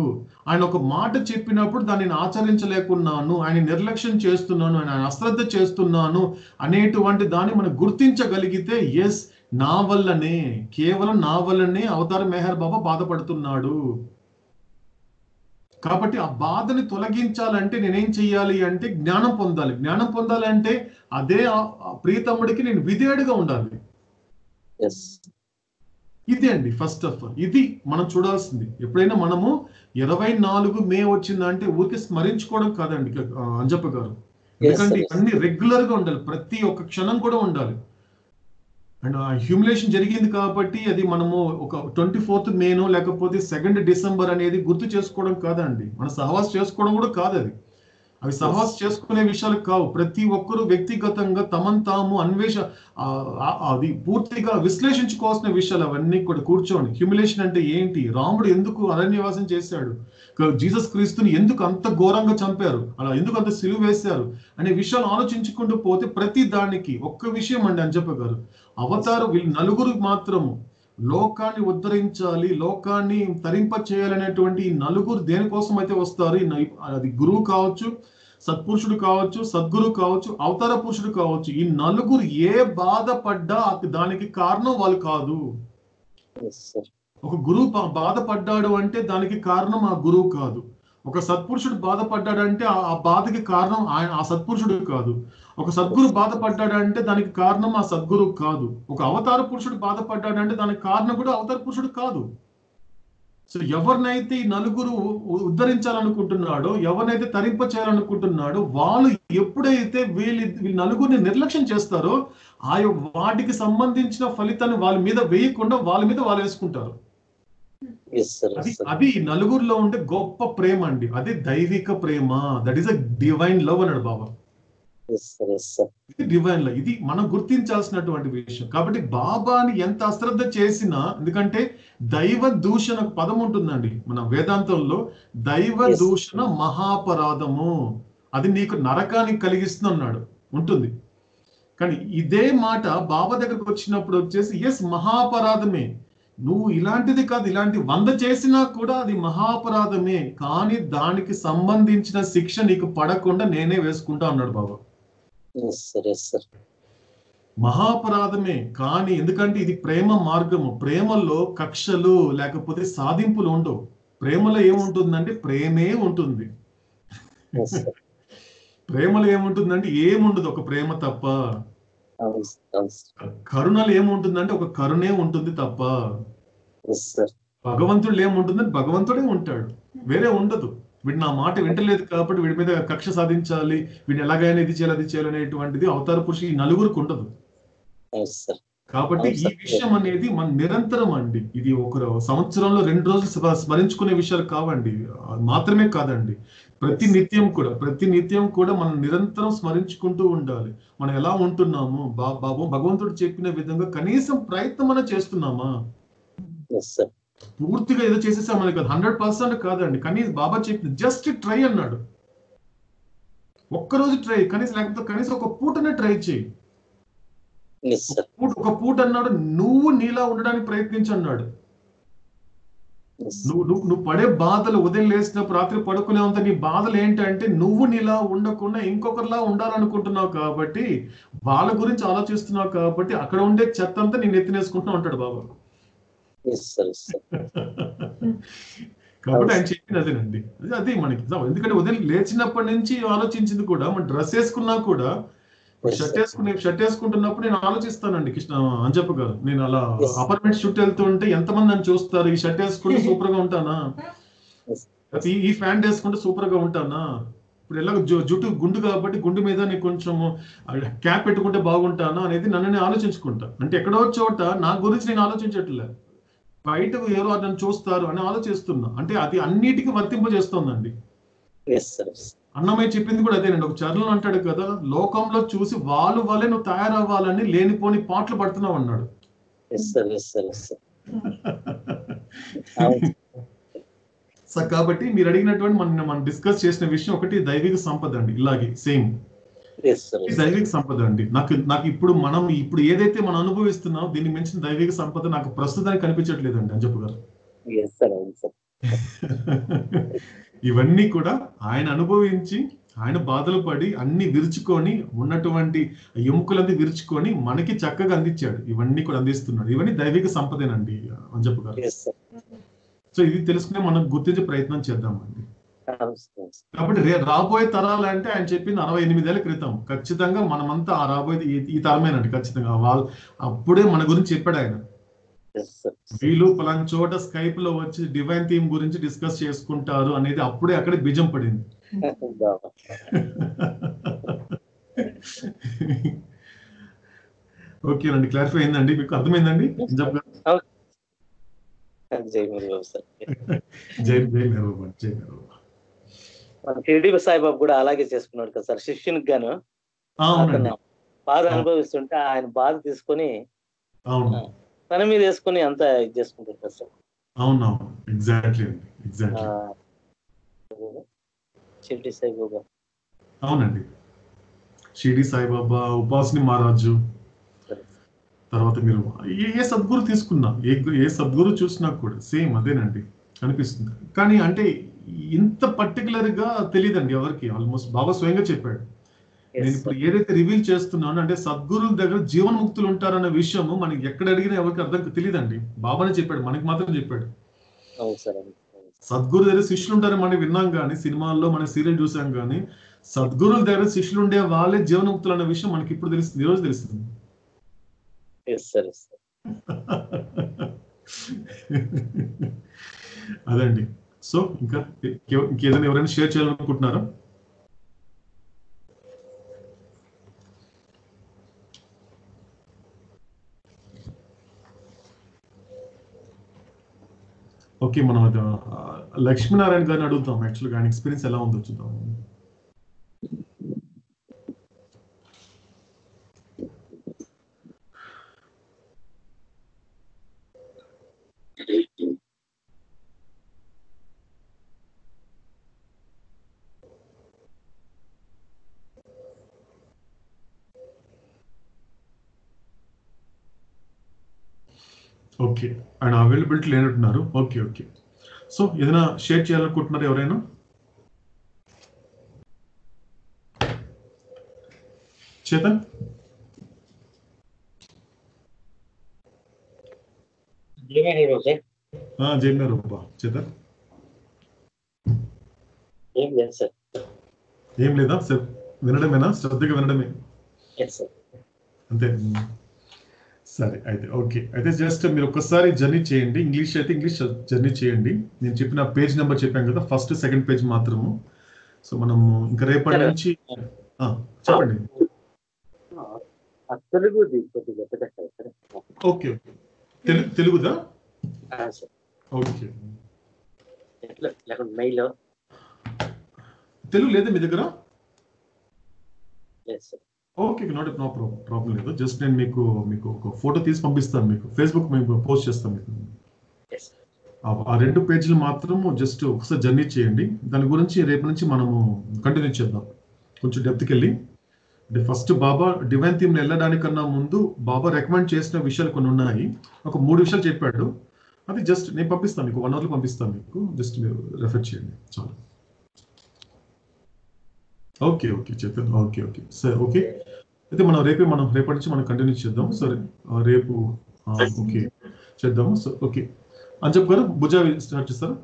A: ఆయన ఒక మాట చెప్పినప్పుడు దానిని ఆచరించలేకున్నాను, ఆయన నిర్లక్ష్యం చేస్తున్నాను, ఆయన అశ్రద్ధ చేస్తున్నాను అనేటువంటి దాన్ని మనం గుర్తించగలిగితే ఎస్ నా వల్లనే, కేవలం నా వల్లనే అవతార్ మెహర్ బాబా బాధపడుతున్నాడు. కాబట్టి ఆ బాధని తొలగించాలంటే నేనేం చెయ్యాలి అంటే జ్ఞానం పొందాలి. జ్ఞానం పొందాలంటే అదే ప్రియతమ్ముడికి నేను విధేయుడిగా ఉండాలి.
C: ఎస్.
A: ఇది అండి ఫస్ట్ ఆఫ్ ఆల్ ఇది మనం చూడాల్సింది. ఎప్పుడైనా మనము 24 మే వచ్చిందంటే ఊరికి స్మరించుకోవడం కాదండి అంజప్ప గారు. ఎందుకంటే ఇవన్నీ రెగ్యులర్ గా ఉండాలి, ప్రతి ఒక్క క్షణం కూడా ఉండాలి. అండ్ హ్యూమిలేషన్ జరిగింది కాబట్టి అది మనము ఒక 24th మేనో లేకపోతే 2nd డిసెంబర్ అనేది గుర్తు చేసుకోవడం కాదండి, మన సహవాసం చేసుకోవడం కూడా కాదు. అవి సహవాసం చేసుకునే విషయాలు కావు. ప్రతి ఒక్కరూ వ్యక్తిగతంగా తమను తాము అది పూర్తిగా విశ్లేషించుకోవాల్సిన విషయాలు అవన్నీ కూడా కూర్చోండి. హ్యూమిలేషన్ అంటే ఏంటి, రాముడు ఎందుకు అరణ్యవాసం చేశాడు, జీసస్ క్రీస్తుని ఎందుకు అంత ఘోరంగా చంపారు, అలా ఎందుకు అంత సిలువ వేశారు అనే విషయాలు ఆలోచించుకుంటూ పోతే ప్రతి దానికి ఒక్క విషయం అండి అంజప్ప గారు, అవతారు వీళ్ళు నలుగురు మాత్రము లోకాన్ని ఉద్ధరించాలి, లోకాన్ని తరింప చేయాలనేటువంటి ఈ నలుగురు దేనికోసం అయితే వస్తారు, అది గురువు కావచ్చు, సత్పురుషుడు కావచ్చు, సద్గురు కావచ్చు, అవతార పురుషుడు కావచ్చు, ఈ నలుగురు ఏ బాధపడ్డా దానికి కారణం వాళ్ళు కాదు. ఒక గురువు బాధపడ్డాడు అంటే దానికి కారణం ఆ గురువు కాదు. ఒక సత్పురుషుడు బాధపడ్డాడంటే ఆ బాధకి కారణం ఆ సత్పురుషుడు కాదు. ఒక సద్గురు బాధపడ్డాడంటే దానికి కారణం ఆ సద్గురు కాదు. ఒక అవతార పురుషుడు బాధపడ్డాడంటే దానికి కారణం కూడా అవతార పురుషుడు కాదు. సో ఎవరినైతే ఈ నలుగురు ఉద్ధరించాలనుకుంటున్నాడో, ఎవరినైతే తరింప చేయాలనుకుంటున్నాడో, వాళ్ళు ఎప్పుడైతే వీళ్ళ నలుగురిని నిర్లక్ష్యం చేస్తారో వాటికి సంబంధించిన ఫలితాన్ని వాళ్ళ మీద వేయకుండా వాళ్ళ మీద వాళ్ళు వేసుకుంటారు. అది నలుగురిలో ఉండే గొప్ప ప్రేమ అండి, అది దైవిక ప్రేమ. That is a divine love అన్నాడు బాబా. ఇది డివైన్ లవ్, ఇది మనం గుర్తించాల్సినటువంటి విషయం. కాబట్టి బాబాని ఎంత అశ్రద్ధ చేసినా, ఎందుకంటే దైవ దూషణ పదం ఉంటుందండి మన వేదాంతంలో, దైవ దూషణ మహాపరాధము, అది నీకు నరకానికి కలిగిస్తుంది అన్నాడు ఉంటుంది. కానీ ఇదే మాట బాబా దగ్గరకు వచ్చినప్పుడు వచ్చేసి ఎస్ మహాపరాధమే, నువ్వు ఇలాంటిది కాదు, ఇలాంటి 100 చేసినా కూడా అది మహాపరాధమే, కానీ దానికి సంబంధించిన శిక్ష నీకు పడకుండా నేనే వేసుకుంటా అన్నాడు బాబా. మహాపరాధమే, కానీ ఎందుకంటే ఇది ప్రేమ మార్గము, ప్రేమలో కక్షలు లేకపోతే సాధింపులు ఉండవు. ప్రేమలో ఏముంటుందంటే ప్రేమే ఉంటుంది. ప్రేమలో ఏముంటుందంటే ఏముండదు, ఒక ప్రేమ తప్ప. కరుణలు ఏముంటుందంటే ఒక కరుణే ఉంటుంది తప్ప. భగవంతుడు ఏముంటుందంటే భగవంతుడే ఉంటాడు, వేరే ఉండదు. వీడు నా మాట వింటలేదు కాబట్టి వీడి మీద కక్ష సాధించాలి, వీడిని ఎలాగైనా ఇది చేయాలి అది చేయాలనేటువంటిది అవతార పురుషు ఈ నలుగురికి ఉండదు. కాబట్టి ఈ విషయం అనేది మన నిరంతరం అండి, ఇది ఒక సంవత్సరంలో 2 రోజులు స్మరించుకునే విషయాలు కావండి, మాత్రమే కాదండి, ప్రతి నిత్యం కూడా మనం నిరంతరం స్మరించుకుంటూ ఉండాలి. మనం ఎలా ఉంటున్నాము, భగవంతుడు చెప్పిన విధంగా కనీసం ప్రయత్నం అనే చేస్తున్నామా? పూర్తిగా ఏదో చేసేసామని కాదు, 100% కాదండి, కనీసం బాబా చెప్పిన జస్ట్ ట్రై అన్నాడు. ఒక్కరోజు ట్రై, కనీసం ఒక పూటనే ట్రై చేయి. ఒక పూట అన్నాడు, నువ్వు నీలా ఉండడానికి ప్రయత్నించి అన్నాడు. నువ్వు పడే బాధలు ఉదయం లేసినప్పుడు రాత్రి పడుకునేంత నీ బాధలు ఏంటంటే నువ్వు నీలా ఉండకుండా ఇంకొకరిలా ఉండాలనుకుంటున్నావు కాబట్టి, వాళ్ళ గురించి ఆలోచిస్తున్నావు కాబట్టి అక్కడ ఉండే చెత్త అంతా నేను ఎత్తినేసుకుంటున్నా ఉంటాడు బాబా. కాబట్టి ఆయన చెప్పింది అదేనండి, అదే మనకి. ఎందుకంటే ఉదయం లేచినప్పటి నుంచి ఆలోచించింది కూడా, మన డ్రెస్ వేసుకున్నా కూడా, షర్ట్ వేసుకుంటున్నప్పుడు నేను ఆలోచిస్తానండి కృష్ణ అంజప్ప గారు, నేను అలా అపార్ట్మెంట్ చుట్టూ వెళ్తుంటే ఎంతమంది నన్ను చూస్తారు, ఈ షర్ట్ వేసుకుంటే సూపర్ గా ఉంటానా, ఈ ప్యాంట్ వేసుకుంటే సూపర్ గా ఉంటానా, ఇప్పుడు ఎలా జుట్టు గుండు కాబట్టి గుండు మీద నేను కొంచెం క్యాప్ పెట్టుకుంటే బాగుంటానా అనేది నన్ను నేను ఆలోచించుకుంటా. అంటే ఎక్కడో చోట నా గురించి నేను ఆలోచించట్లే, బయటకు ఎవరో నన్ను చూస్తారు అని ఆలోచిస్తున్నా. అంటే అది అన్నిటికీ వర్తింపజేస్తోందండి. అన్నమయ్య చెప్పింది కూడా అదేనండి. ఒక చరణంలో అంటాడు కదా, లోకంలో చూసి వాళ్ళు వల్లే నువ్వు తయారవ్వాలని లేనిపోని పాటలు పడుతున్నావు అన్నాడు. సో కాబట్టి మీరు అడిగినటువంటి మనం డిస్కస్ చేసిన విషయం ఒకటి దైవిక సంపద అండి. ఇలాగే సేమ్
C: ఎస్ సార్
A: దైవిక సంపద అండి. నాకు ఇప్పుడు ఏదైతే మనం అనుభవిస్తున్నాం దీన్ని మించిన దైవిక సంపద నాకు ప్రస్తుతానికి కనిపించట్లేదండి అంజప్ప గారు.
C: ఎస్ సార్ అవును సార్.
A: ఇవన్నీ కూడా ఆయన అనుభవించి ఆయన బాధలు పడి అన్ని విరుచుకొని ఉన్నటువంటి ఎముకలన్నీ విరుచుకొని మనకి చక్కగా అందించాడు. ఇవన్నీ కూడా అందిస్తున్నాడు. ఇవన్నీ దైవిక సంపదేనండి అంజప్ప గారు.
C: Yes sir.
A: సో ఇది తెలుసుకునే మనం గుర్తించే ప్రయత్నం చేద్దామండి.
C: అవును సార్.
A: కాబట్టి రాబోయే తరాలు అంటే ఆయన చెప్పింది 68 ఏళ్ల క్రితం. ఖచ్చితంగా మనమంతా ఆ రాబోయేది ఈ తరమేనండి. ఖచ్చితంగా అప్పుడే మన గురించి చెప్పాడు ఆయన.
C: Yes sir.
A: వీళ్ళు పలానా చోట స్కైప్ లో వచ్చి డివైన్ థీమ్ గురించి డిస్కస్ చేసుకుంటారు అనేది అప్పుడే అక్కడే బీజం పడింది. ఓకేనండి, క్లారిఫై అయిందండి, మీకు అర్థమైందండి?
C: జై మేరు సార్.
A: జై మేరు జై మేరు.
C: షిరిడి సాయిబాబు కూడా అలాగే చేసుకున్నాడు కదా సార్, శిష్యునికి గాను అతను బాధ అనుభవిస్తుంటే ఆయన బాధ తీసుకొని తన మీద వేసుకొని అంతా ఇది చేసుకుంటారు కదా సార్.
A: అవునవును, ఎగ్జాక్ట్లీ అండి, ఎగ్జాక్ట్లీ.
C: షిరిడి సాయిబాబా.
A: అవునండి, షిరిడి సాయిబాబా, ఉపాసని మహారాజు, తర్వాత మీరు ఏ సద్గురు తీసుకున్నా, ఏ సద్గురు చూసినా కూడా సేమ్ అదేనండి కనిపిస్తుంది. కానీ అంటే ఇంత పర్టికులర్ గా తెలియదండి ఎవరికి. ఆల్మోస్ట్ బాబా స్వయంగా చెప్పాడు. నేను ఇప్పుడు ఏదైతే రివీల్ చేస్తున్నానో అంటే సద్గురుల దగ్గర జీవన్ముక్తులు ఉంటారన్న విషయము మనకి ఎక్కడ అడిగినా ఎవరికి అర్థం తెలియదండి. బాబానే చెప్పాడు, మనకి మాత్రం చెప్పాడు. సద్గురు దగ్గర శిష్యులు ఉంటారని మనం విన్నాం కానీ, సినిమాల్లో మన సీరియల్ చూసాం కానీ, సద్గురుల దగ్గర శిష్యులు ఉండే వాళ్ళే జీవన్ముక్తులు అన్న విషయం మనకి ఇప్పుడు తెలుస్తుంది, ఈ రోజు తెలుస్తుంది. అదండి. సో ఇంకా ఇంకేదైనా ఎవరైనా షేర్ చేయాలనుకుంటున్నారా? ఓకే, మనం లక్ష్మీనారాయణ గారిని అడుగుతాం. యాక్చువల్గా ఆయన ఎక్స్పీరియన్స్ ఎలా ఉందో చూద్దాం. ఓకే, ఆయన అవైలబిలిటీ లేనట్టున్నారు. ఓకే ఓకే, సో ఏదైనా షేర్ చేయాలనుకుంటున్నారు ఎవరైనా? చేతన్, జైమేరు చేతన్. ఏం లేదా సార్, వినడమేనా? శ్రద్ధగా వినడమే అంతే. సరే అయితే ఓకే, అయితే జస్ట్ మీరు ఒక్కసారి జర్నీ చేయండి. ఇంగ్లీష్ అయితే ఇంగ్లీష్ జర్నీ చేయండి. నేను చెప్పిన పేజ్ నెంబర్ చెప్పాను కదా, ఫస్ట్ సెకండ్ పేజ్ మాత్రము. సో మనము ఇంకా రేపటి నుంచి చెప్పండి. ఓకే ఓకే, తెలుగుదా? ఓకే, తెలుగు లేదా మీ దగ్గర? ఓకే, నో ప్రాబ్లం లేదు. జస్ట్ నేను మీకు ఒక ఫోటో తీసి పంపిస్తాను, మీకు ఫేస్బుక్ మేము పోస్ట్ చేస్తాం మీకు. ఆ 2 పేజీలు మాత్రం జస్ట్ ఒకసారి జర్నీ చేయండి. దాని గురించి రేపు నుంచి మనము కంటిన్యూ చేద్దాం కొంచెం డెప్త్కి వెళ్ళి. అంటే ఫస్ట్ బాబా డివైన్ థీమ్ వెళ్ళడానికన్నా ముందు బాబా రికమెండ్ చేసిన విషయాలు కొన్ని ఉన్నాయి. ఒక 3 విషయాలు చెప్పాడు. అది జస్ట్ నేను పంపిస్తాను మీకు, 1 అవర్లో పంపిస్తాను మీకు. జస్ట్ మీరు రెఫర్ చేయండి చాలు. ఓకే ఓకే చెప్పాను. ఓకే ఓకే సరే, ఓకే అయితే మనం రేపటి నుంచి మనం కంటిన్యూ చేద్దాం. సరే రేపు ఓకే చేద్దాము. సో ఓకే, అంజప్ గారు భుజా స్టార్ట్ చేస్తారా?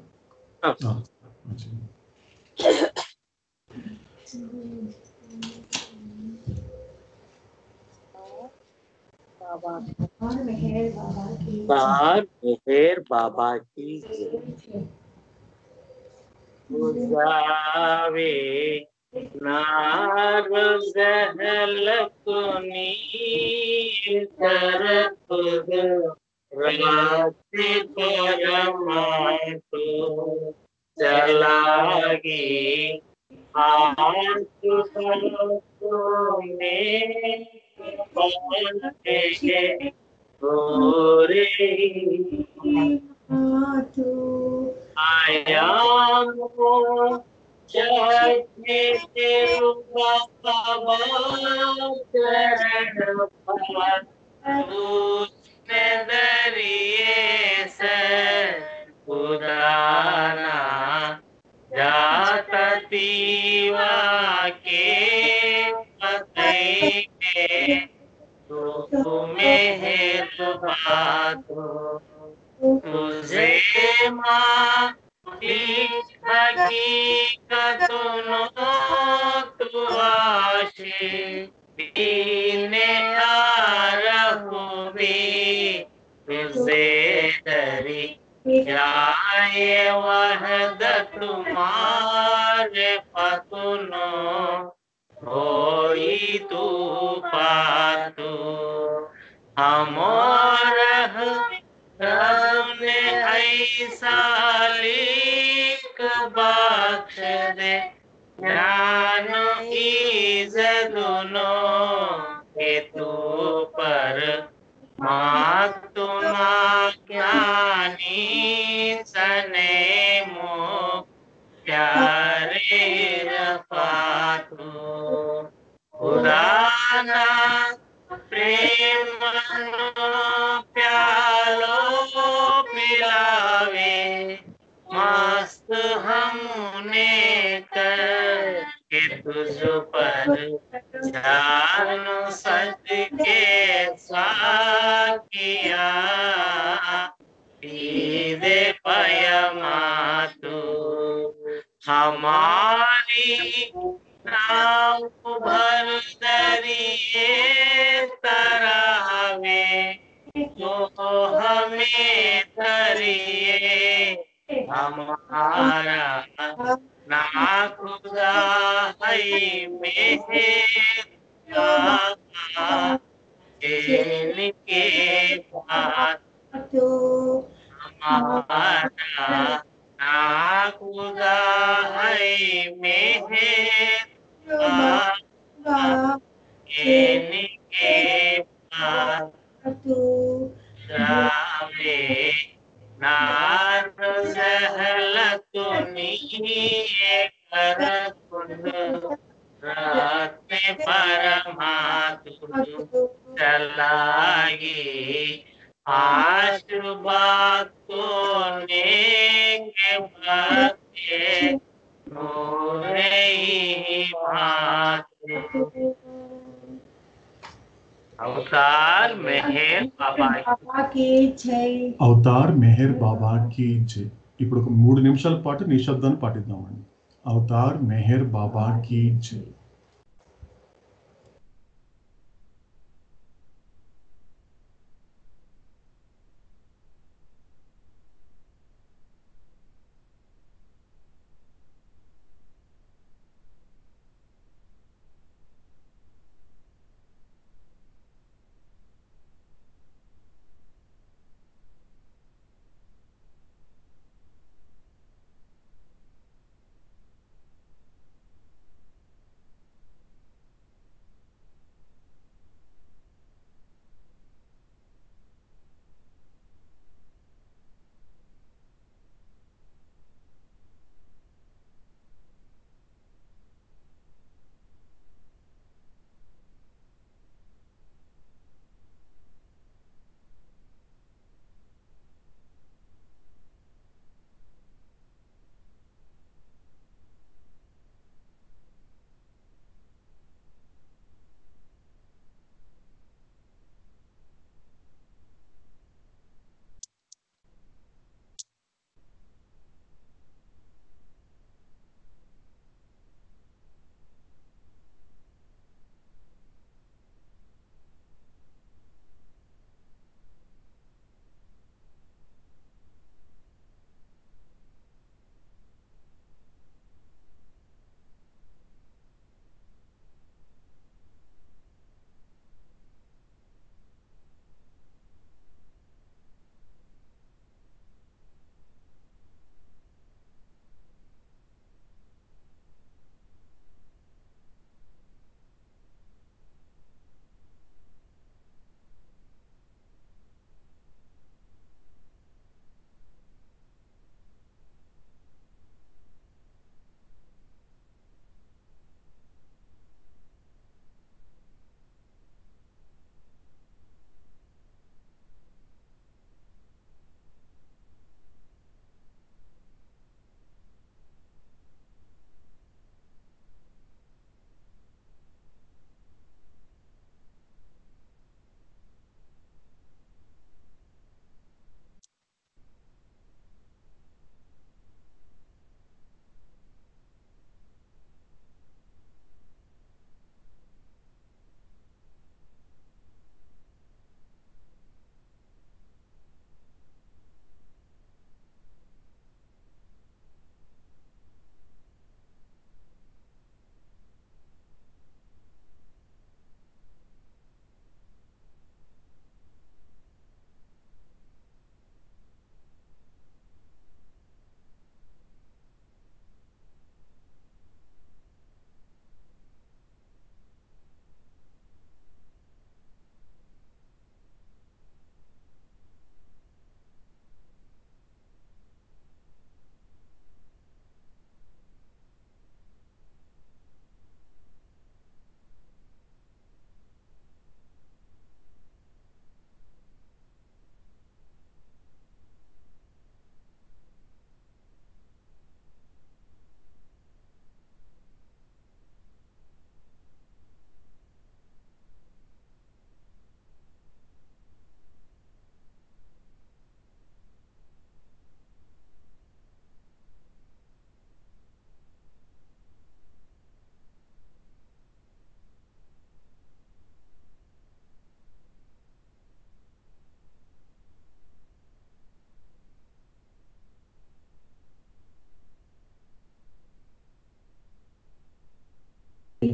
C: मेहर बाबा की बुझावे नार जहल कुनी तरफ रास्ते परमातो चलागी आंख में आया दरिए से उदाना जाता दीवा के पतई के तुम्हें है तो बातों तुझे माँ हकीकतनो तू आशे दीने आरहूबी तुझे दरी जाए वहदत तुम्हारे पतनो होई तू पातू हमोर हमने ऐसा लिख बख्श दे ज्ञान इज़्ज़त दोनों के तू पर माँ तुमा ज्ञानी सने मो प्यारे रफातू खुदाना प्रेम प्यालो पिलावे मस्त हमने कर के तुझ पर जानो सच के साकिया दे पयमा तू हमारी नाव भर दरिए तरावे तो हमें तरिए हमारा ना खुदा है इनके पास हमारा ना खुदा है इनके पास जावे नार जहलतुनी कर कुन रात परमातु चलागी आशुबा को नेके भक्ते नूरे भातु अवतार मेहर बाबा की जय
A: అవతార్ మెహర్ బాబా కీ జై. ఇప్పుడు ఒక 3 నిమిషాల పాటు నిశ్శబ్దాన్ని పాటిద్దామండి. అవతార్ మెహర్ బాబా కీ జై.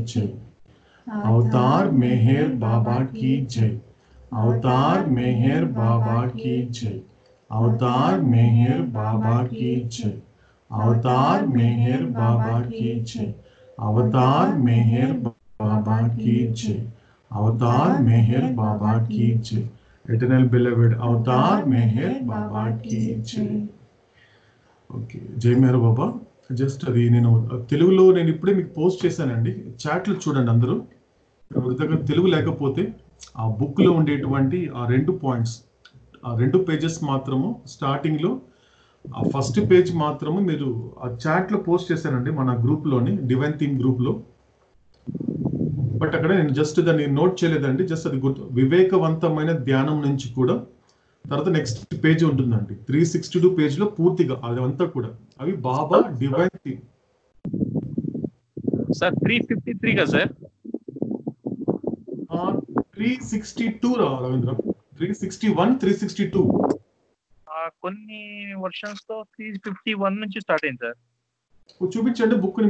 A: जय। अवतार मेहर बाबा की जय। अवतार मेहर बाबा की जय। अवतार मेहर बाबा की जय। अवतार मेहर बाबा की जय। अवतार मेहर बाबा की जय। अवतार मेहर बाबा की जय। इटर्नल बिलवेड अवतार मेहर बाबा की जय। ఓకే జై మేర బాబా. జస్ట్ అది నేను తెలుగులో నేను ఇప్పుడే మీకు పోస్ట్ చేశానండి, చాట్లో చూడండి అందరూ. ఎవరి దగ్గర తెలుగు లేకపోతే ఆ బుక్లో ఉండేటువంటి ఆ 2 పాయింట్స్, ఆ 2 పేజెస్ మాత్రము స్టార్టింగ్లో ఆ ఫస్ట్ పేజ్ మాత్రము మీరు ఆ చాట్లో పోస్ట్ చేశానండి మన గ్రూప్లోని, డివైన్ థీమ్ గ్రూప్లో. బట్ అక్కడ నేను జస్ట్ దాన్ని నోట్ చేయలేదండి, జస్ట్ అది గుర్తు. వివేకవంతమైన ధ్యానం నుంచి కూడా తర్వాత నెక్స్ట్ పేజ్ ఉంటుందండి, 362 పేజ్ లో పూర్తిగా అదంతా కూడా అవి బాబా డివైన్ థీమ్.
D: సార్ 353 కదా సార్?
A: 362 రా రవీంద్ర, 361 362.
D: కొన్ని వర్షన్స్ తో 351 నుంచి స్టార్ట్ అయింది సార్.
A: చూపించండి బుక్ ని,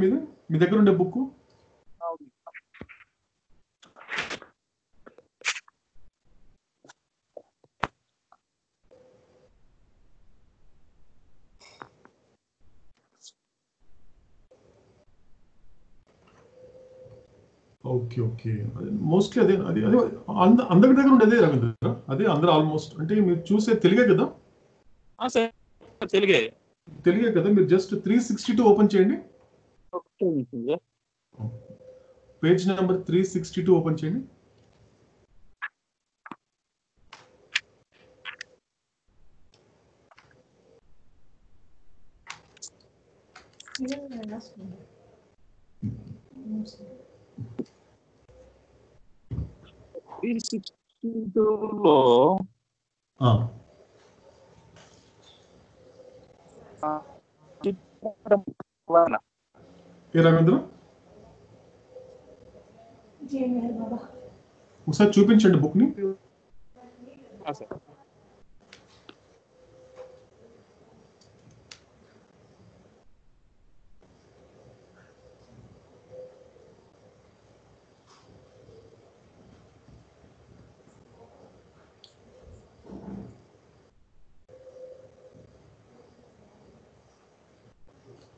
A: మీ దగ్గర ఉండే బుక్. ఓకే ఓకే, మోస్ట్లీ అదే అదే అదే అందరి దగ్గర ఉండేదే రవీంద్ర, అదే అందరూ ఆల్మోస్ట్. అంటే మీరు చూసే తెలుగే కదా?
D: తెలుగే
A: కదా. మీరు జస్ట్ 362 ఓపెన్ చేయండి, పేజ్ నెంబర్ 362 ఓపెన్ చేయండి.
D: లో
A: ఏ రవీంద్ర ఒకసారి చూపించండి బుక్ ని.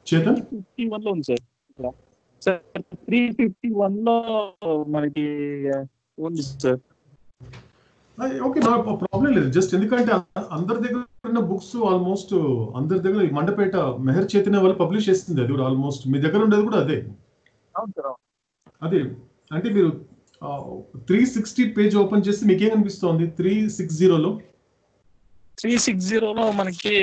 A: చేతన్
D: 351 లో ఉంది సార్. సార్ 351 లో మనకి ఉంది సార్.
A: ఓకే, నా ప్రాబ్లం లేదు. జస్ట్ ఎందుకంటే అందరి దగ్గర ఉన్న బుక్స్ ఆల్మోస్ట్ అందరి దగ్గర మండపేట మెహర్ చైతన్య వాళ్ళు పబ్లిష్ చేస్తుంది, అది కూడా ఆల్మోస్ట్ మీ దగ్గర ఉండేది కూడా అదే. అదే అంటే మీరు 360 పేజ్ ఓపెన్ చేసి మీకేం అనిపిస్తోంది? 360లో
D: 360లో మనకి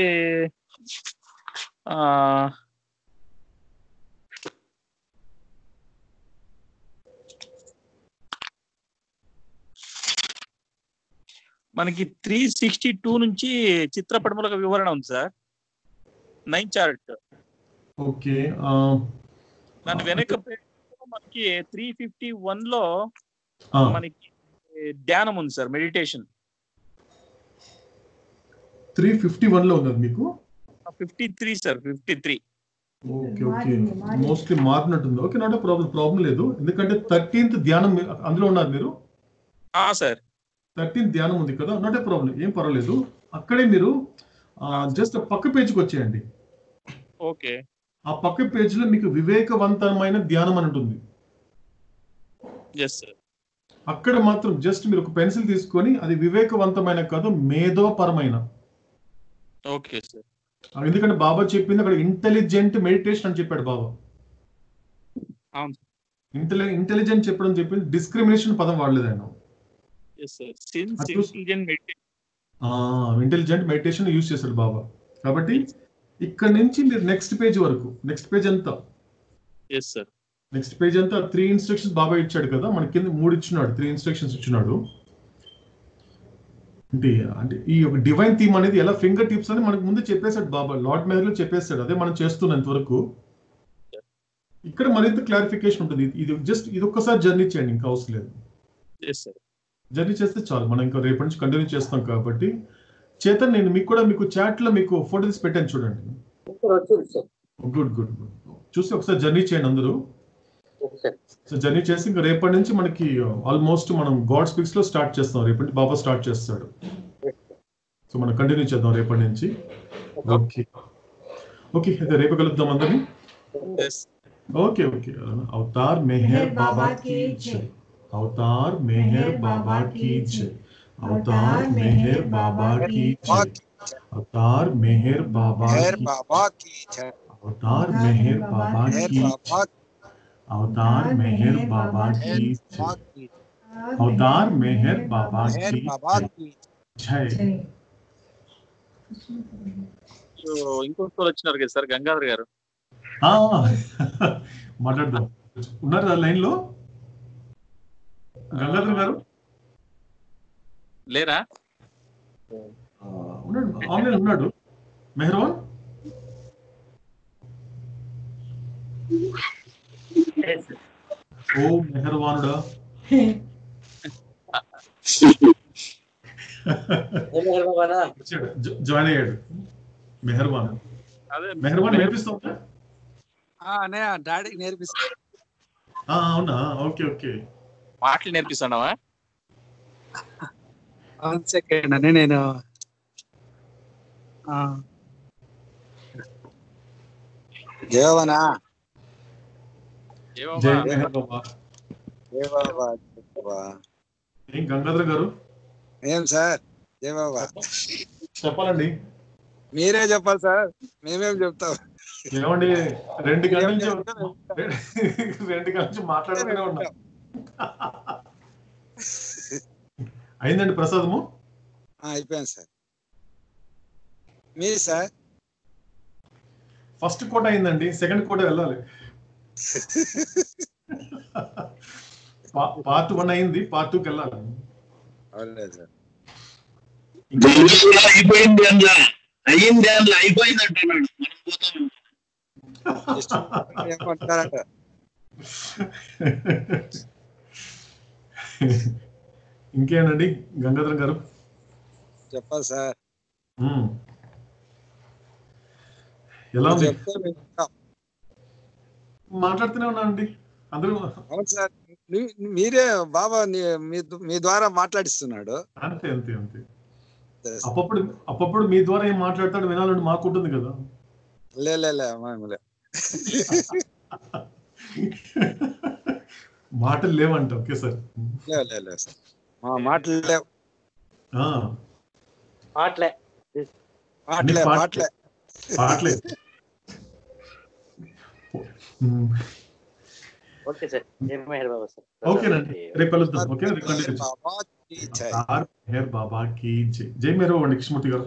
D: మనకి 362 నుంచి చిత్రపటములకు వివరణ ఉంది సార్, 9 చార్ట్.
A: ఓకే,
D: దాని వెనక మనకి 351 లో మనకి ధ్యానం ఉంది సార్, మెడిటేషన్.
A: 351 లో ఉన్నది మీకు?
D: 53 సార్, 53.
A: ఓకే ఓకే, మోస్ట్లీ మారినట్టుంది. ఓకే, నాట్ ప్రాబ్లం లేదు. ఎందుకంటే 13th ధ్యానం అందులో ఉన్నారు మీరు.
D: సార్
A: 13th ధ్యానం ఉంది కదా, నాట్ ఏ ప్రాబ్లం, ఏం పర్వాలేదు. అక్కడే మీరు జస్ట్ పక్క పేజీకి వచ్చేయండి.
D: ఓకే,
A: ఆ పక్క పేజీలో మీకు వివేకవంతమైన ధ్యానం అని ఉంటుంది. అక్కడ మాత్రం జస్ట్ మీరు ఒక పెన్సిల్ తీసుకొని అది వివేకవంతమైన కాదు, మేధోపరమైన.
D: Okay sir.
A: ఎందుకంటే బాబా చెప్పింది అక్కడ ఇంటెలిజెంట్ మెడిటేషన్ అని చెప్పాడు బాబా. ఇంటెలిజెంట్ చెప్పడం చెప్పింది, డిస్క్రిమినేషన్ పదం వాడలేదు ఆయన. ఇంటెలిజెంట్ మెడిటేషన్ యూజ్ చేశాడు బాబా. కాబట్టి ఇక్కడ నుంచి మీరు నెక్స్ట్ పేజ్ వరకు, నెక్స్ట్ పేజ్ అంతా 3 ఇన్స్ట్రక్షన్స్ బాబా ఇచ్చాడు కదా, మన కింద 3 ఇచ్చినాడు, 3 ఇన్స్ట్రక్షన్స్ ఇచ్చినాడు. అంటే ఈ యొక్క డివైన్ థీమ్ అనేది ఎలా ఫింగర్ టిప్స్ అని మనకు ముందు చెప్పేశాడు బాబా, లార్డ్ మెహర్లో చెప్పేశాడు. అదే మనం చేస్తున్నంత వరకు. ఇక్కడ మరింత క్లారిఫికేషన్ ఉంటుంది. ఇది ఒక్కసారి జర్నీ చేయండి, ఇంకా అవసరం లేదు. జర్నీ చేస్తే చాలు, మనం ఇంకా రేపటి నుంచి కంటిన్యూ చేస్తాం కాబట్టి. చేతన్, నేను మీకు చాట్ లో మీకు ఫోటో తీసి పెట్టాను చూడండి. గుడ్ చూసి ఒకసారి జర్నీ చేయండి అందరూ. సో జర్నీ చేసి ఇంకా రేపటి నుంచి మనకి ఆల్మోస్ట్ మనం గాడ్ స్పీక్స్ లో స్టార్ట్ చేస్తాం. రేపటి నుంచి బాబా స్టార్ట్ చేస్తాడు. సో మనం కంటిన్యూ చేద్దాం రేపటి నుంచి. ఓకే ఓకే, అయితే రేపు కలుద్దాం అందరినీ. Okay okay. అవతార్ మెహర్ బాబా की जय, అవతార్ మెహర్ బాబా की जय, అవతార్ మెహర్ బాబా की जय, అవతార్ మెహర్ బాబా की जय, అవతార్ మెహర్ బాబా की जय, అవతార్ మెహర్ బాబా की जय, అవతార్ మెహర్ బాబా की जय.
D: సో ఇంకొకరు వచ్చినారు కదా సార్, గంగాధర్ గారు.
A: మాట్లాడదాం. ఉన్నారా లైన్ లో గంగాధర్ గారు?
D: లేరా?
A: ఉన్నాడు, ఆన్లైన్ ఉన్నాడు. మెహర్వాన్ ఓ మెహర్వానుడా. జాయిన్ అయ్యాడు మెహర్వాన్. మెహర్వాన్ నేర్పిస్తా
E: డాడీకి నేర్పిస్తా.
A: అవునా? Okay okay.
D: మాటలు నేర్పిస్తున్నావా?
E: సెకండ్ అని నేను జయవనా
A: జై మెహర్ బాబా. ఏం గంగాధర్ గారు?
E: ఏం సార్ జయ బాబా
A: చెప్పాలండి.
E: మీరే చెప్పాలి సార్, మేమేం చెప్తాం.
A: ఏమండి 2 గంటల నుంచి మాట్లాడుతూనే ఉన్నాం. అయిందండి ప్రసాదము?
E: అయిపోయింది సార్. మీ సార్
A: ఫస్ట్ కోట అయిందండి, సెకండ్ కోట వెళ్ళాలి. పార్ట్ 1 అయింది, పార్ట్ 2కి వెళ్ళాలి.
F: అయిపోయింది అందులో, అయ్యింది అందులో, అయిపోయింది అంటున్నాడు.
A: ఇంకేనండి గంగాధర్ గారు
E: చెప్పాలి సార్.
A: ఎలా ఉంది? మాట్లాడుతూనే ఉన్నానండి అందరూ.
E: అవును సార్, మీరే బాబా మీ ద్వారా మాట్లాడిస్తున్నాడు.
A: అంతే అంతే అంతే. అప్పుడప్పుడు మీ ద్వారా ఏం మాట్లాడతాడు వినాలని మాకు ఉంటుంది కదా. మాటలు లేవంట. ఓకే సార్,
E: మాటలు లేవు.
A: పాటలే.
C: Okay sir.
A: ఓకేనండి, రేపు కలుద్దాం. ఓకే, మెహర్ బాబా की जय. జై మెహర్ బాబా. కృష్ణమూర్తి గారు.